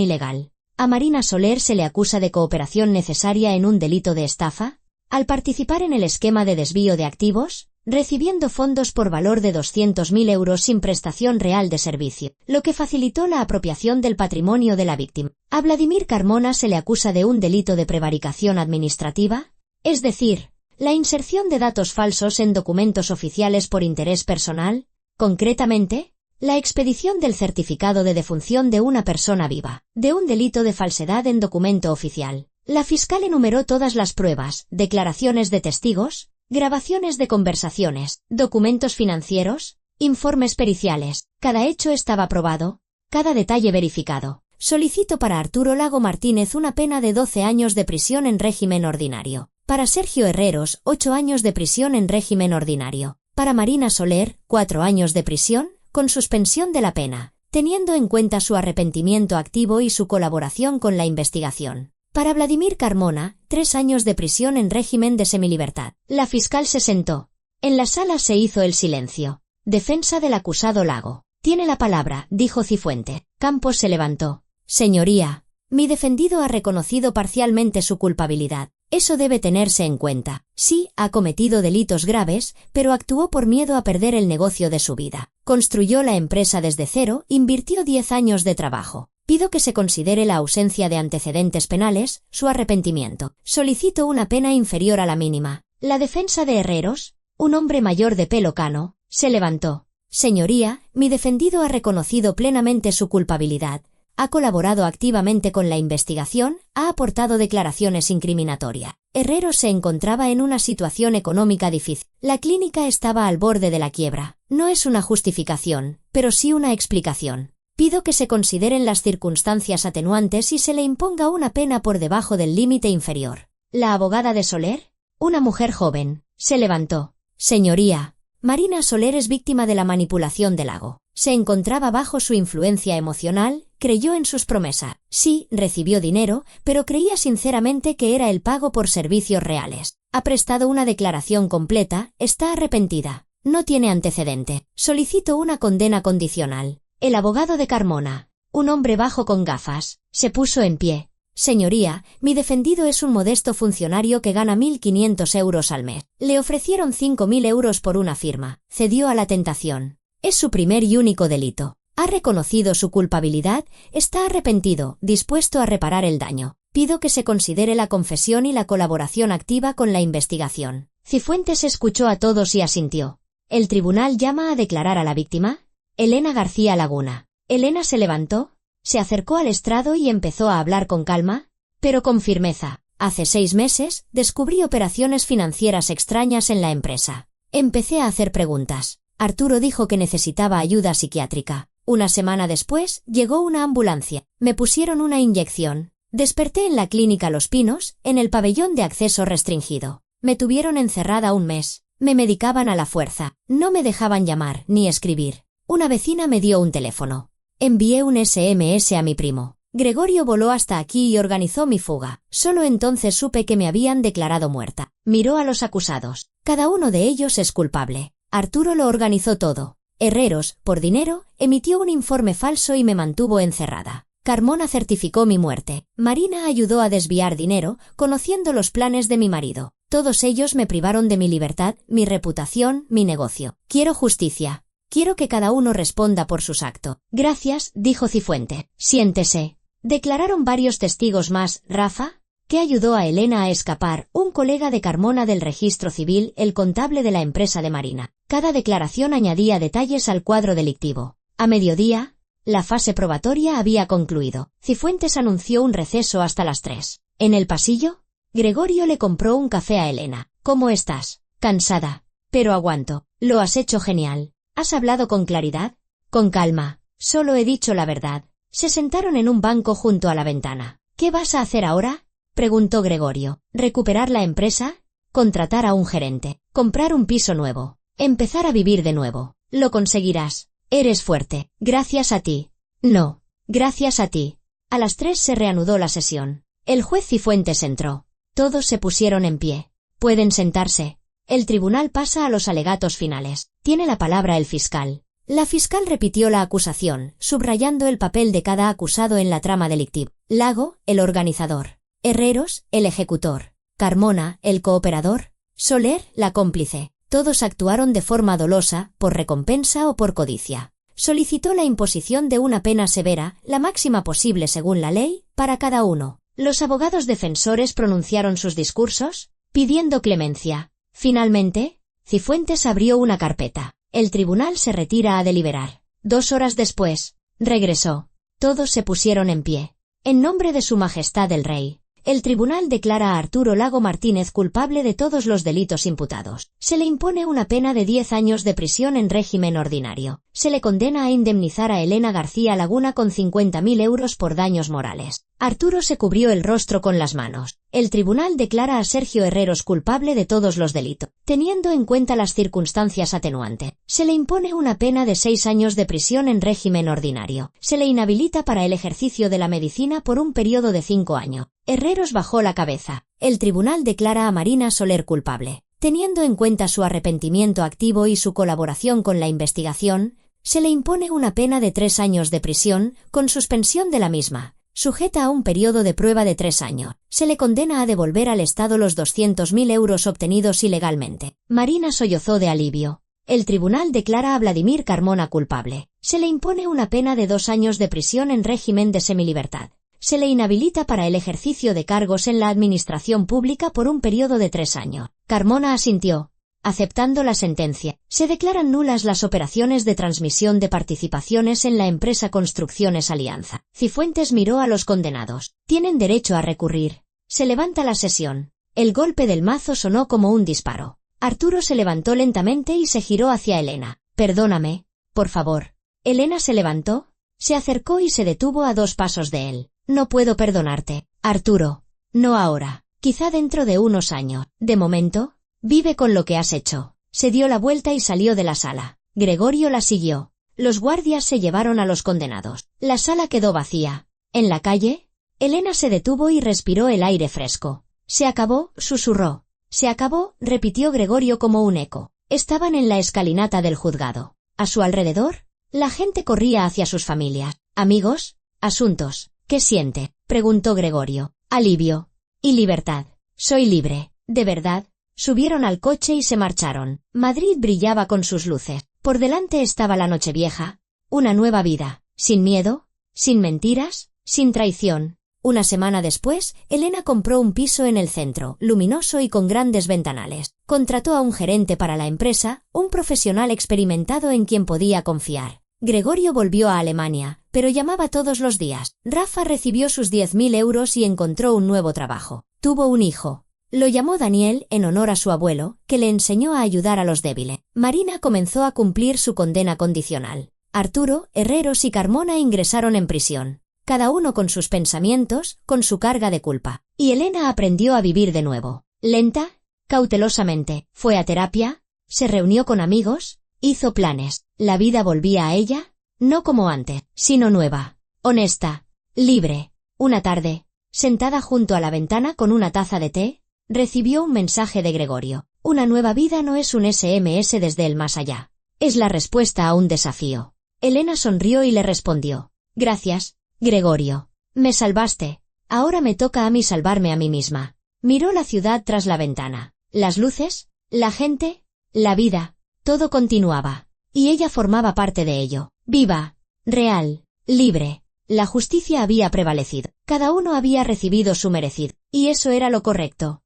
ilegal. A Marina Soler se le acusa de cooperación necesaria en un delito de estafa, al participar en el esquema de desvío de activos, recibiendo fondos por valor de 200.000 euros sin prestación real de servicio, lo que facilitó la apropiación del patrimonio de la víctima. A Vladimir Carmona se le acusa de un delito de prevaricación administrativa, es decir, la inserción de datos falsos en documentos oficiales por interés personal, concretamente, la expedición del certificado de defunción de una persona viva, de un delito de falsedad en documento oficial. La fiscal enumeró todas las pruebas, declaraciones de testigos, grabaciones de conversaciones, documentos financieros, informes periciales. Cada hecho estaba probado, cada detalle verificado. Solicito para Arturo Lago Martínez una pena de 12 años de prisión en régimen ordinario. Para Sergio Herreros, 8 años de prisión en régimen ordinario. Para Marina Soler, 4 años de prisión, con suspensión de la pena, teniendo en cuenta su arrepentimiento activo y su colaboración con la investigación. Para Vladimir Carmona, 3 años de prisión en régimen de semilibertad. La fiscal se sentó. En la sala se hizo el silencio. Defensa del acusado Lago. Tiene la palabra, dijo Cifuentes. Campos se levantó. Señoría, mi defendido ha reconocido parcialmente su culpabilidad. Eso debe tenerse en cuenta. Sí, ha cometido delitos graves, pero actuó por miedo a perder el negocio de su vida. Construyó la empresa desde cero, invirtió 10 años de trabajo. Pido que se considere la ausencia de antecedentes penales, su arrepentimiento. Solicito una pena inferior a la mínima. La defensa de Herreros, un hombre mayor de pelo cano, se levantó. Señoría, mi defendido ha reconocido plenamente su culpabilidad. Ha colaborado activamente con la investigación, ha aportado declaraciones incriminatorias. Herreros se encontraba en una situación económica difícil. La clínica estaba al borde de la quiebra. No es una justificación, pero sí una explicación. Pido que se consideren las circunstancias atenuantes y se le imponga una pena por debajo del límite inferior. La abogada de Soler, una mujer joven, se levantó. Señoría, Marina Soler es víctima de la manipulación de Lago. Se encontraba bajo su influencia emocional, creyó en sus promesas. Sí, recibió dinero, pero creía sinceramente que era el pago por servicios reales. Ha prestado una declaración completa, está arrepentida. No tiene antecedente. Solicito una condena condicional. El abogado de Carmona, un hombre bajo con gafas, se puso en pie. Señoría, mi defendido es un modesto funcionario que gana 1.500 euros al mes. Le ofrecieron 5.000 euros por una firma. Cedió a la tentación. Es su primer y único delito. Ha reconocido su culpabilidad, está arrepentido, dispuesto a reparar el daño. Pido que se considere la confesión y la colaboración activa con la investigación. Cifuentes escuchó a todos y asintió. ¿El tribunal llama a declarar a la víctima? Elena García Laguna. Elena se levantó, se acercó al estrado y empezó a hablar con calma, pero con firmeza. Hace 6 meses, descubrí operaciones financieras extrañas en la empresa. Empecé a hacer preguntas. Arturo dijo que necesitaba ayuda psiquiátrica. Una semana después, llegó una ambulancia. Me pusieron una inyección. Desperté en la clínica Los Pinos, en el pabellón de acceso restringido. Me tuvieron encerrada 1 mes. Me medicaban a la fuerza. No me dejaban llamar, ni escribir. Una vecina me dio un teléfono. Envié un SMS a mi primo. Gregorio voló hasta aquí y organizó mi fuga. Solo entonces supe que me habían declarado muerta. Miró a los acusados. Cada uno de ellos es culpable. Arturo lo organizó todo. Herreros, por dinero, emitió un informe falso y me mantuvo encerrada. Carmona certificó mi muerte. Marina ayudó a desviar dinero, conociendo los planes de mi marido. Todos ellos me privaron de mi libertad, mi reputación, mi negocio. Quiero justicia. Quiero que cada uno responda por sus actos. Gracias, dijo Cifuente. Siéntese. Declararon varios testigos más. Rafa, que ayudó a Elena a escapar, un colega de Carmona del registro civil, el contable de la empresa de Marina. Cada declaración añadía detalles al cuadro delictivo. A mediodía, la fase probatoria había concluido. Cifuentes anunció un receso hasta las 3. En el pasillo, Gregorio le compró un café a Elena. ¿Cómo estás? Cansada. Pero aguanto. Lo has hecho genial. ¿Has hablado con claridad? Con calma. Solo he dicho la verdad. Se sentaron en un banco junto a la ventana. ¿Qué vas a hacer ahora? Preguntó Gregorio. ¿Recuperar la empresa? Contratar a un gerente. Comprar un piso nuevo. Empezar a vivir de nuevo. Lo conseguirás. Eres fuerte. Gracias a ti. No. Gracias a ti. A las 3 se reanudó la sesión. El juez Cifuentes entró. Todos se pusieron en pie. Pueden sentarse. El tribunal pasa a los alegatos finales. Tiene la palabra el fiscal. La fiscal repitió la acusación, subrayando el papel de cada acusado en la trama delictiva. Lago, el organizador. Herreros, el ejecutor. Carmona, el cooperador. Soler, la cómplice. Todos actuaron de forma dolosa, por recompensa o por codicia. Solicitó la imposición de una pena severa, la máxima posible según la ley, para cada uno. Los abogados defensores pronunciaron sus discursos, pidiendo clemencia. Finalmente, Cifuentes abrió una carpeta. El tribunal se retira a deliberar. 2 horas después, regresó. Todos se pusieron en pie. En nombre de Su Majestad el Rey, el tribunal declara a Arturo Lago Martínez culpable de todos los delitos imputados. Se le impone una pena de 10 años de prisión en régimen ordinario. Se le condena a indemnizar a Elena García Laguna con 50.000 euros por daños morales. Arturo se cubrió el rostro con las manos. El tribunal declara a Sergio Herreros culpable de todos los delitos. Teniendo en cuenta las circunstancias atenuantes, se le impone una pena de 6 años de prisión en régimen ordinario. Se le inhabilita para el ejercicio de la medicina por un periodo de 5 años. Herreros bajó la cabeza. El tribunal declara a Marina Soler culpable. Teniendo en cuenta su arrepentimiento activo y su colaboración con la investigación, se le impone una pena de 3 años de prisión, con suspensión de la misma, sujeta a un periodo de prueba de 3 años. Se le condena a devolver al Estado los 200.000 euros obtenidos ilegalmente. Marina sollozó de alivio. El tribunal declara a Vladimir Carmona culpable. Se le impone una pena de 2 años de prisión en régimen de semilibertad. Se le inhabilita para el ejercicio de cargos en la administración pública por un periodo de 3 años. Carmona asintió. Aceptando la sentencia, se declaran nulas las operaciones de transmisión de participaciones en la empresa Construcciones Alianza. Cifuentes miró a los condenados. Tienen derecho a recurrir. Se levanta la sesión. El golpe del mazo sonó como un disparo. Arturo se levantó lentamente y se giró hacia Elena. Perdóname, por favor. Elena se levantó, se acercó y se detuvo a 2 pasos de él. No puedo perdonarte, Arturo. No ahora. Quizá dentro de unos años. De momento, vive con lo que has hecho. Se dio la vuelta y salió de la sala. Gregorio la siguió. Los guardias se llevaron a los condenados. La sala quedó vacía. En la calle, Elena se detuvo y respiró el aire fresco. Se acabó, susurró. Se acabó, repitió Gregorio como un eco. Estaban en la escalinata del juzgado. A su alrededor, la gente corría hacia sus familias. Amigos, asuntos. ¿Qué siente? Preguntó Gregorio. Alivio. Y libertad. Soy libre. ¿De verdad? Subieron al coche y se marcharon. Madrid brillaba con sus luces. Por delante estaba la Nochevieja, una nueva vida, sin miedo, sin mentiras, sin traición. Una semana después, Elena compró un piso en el centro, luminoso y con grandes ventanales. Contrató a un gerente para la empresa, un profesional experimentado en quien podía confiar. Gregorio volvió a Alemania, pero llamaba todos los días. Rafa recibió sus 10.000 euros y encontró un nuevo trabajo. Tuvo un hijo. Lo llamó Daniel en honor a su abuelo, que le enseñó a ayudar a los débiles. Marina comenzó a cumplir su condena condicional. Arturo, Herreros y Carmona ingresaron en prisión. Cada uno con sus pensamientos, con su carga de culpa. Y Elena aprendió a vivir de nuevo. Lenta, cautelosamente, fue a terapia, se reunió con amigos, hizo planes. La vida volvía a ella, no como antes, sino nueva, honesta, libre. Una tarde, sentada junto a la ventana con una taza de té, recibió un mensaje de Gregorio. Una nueva vida no es un SMS desde el más allá. Es la respuesta a un desafío. Elena sonrió y le respondió. Gracias, Gregorio. Me salvaste. Ahora me toca a mí salvarme a mí misma. Miró la ciudad tras la ventana. Las luces, la gente, la vida, todo continuaba. Y ella formaba parte de ello. Viva, real, libre. La justicia había prevalecido. Cada uno había recibido su merecido. Y eso era lo correcto.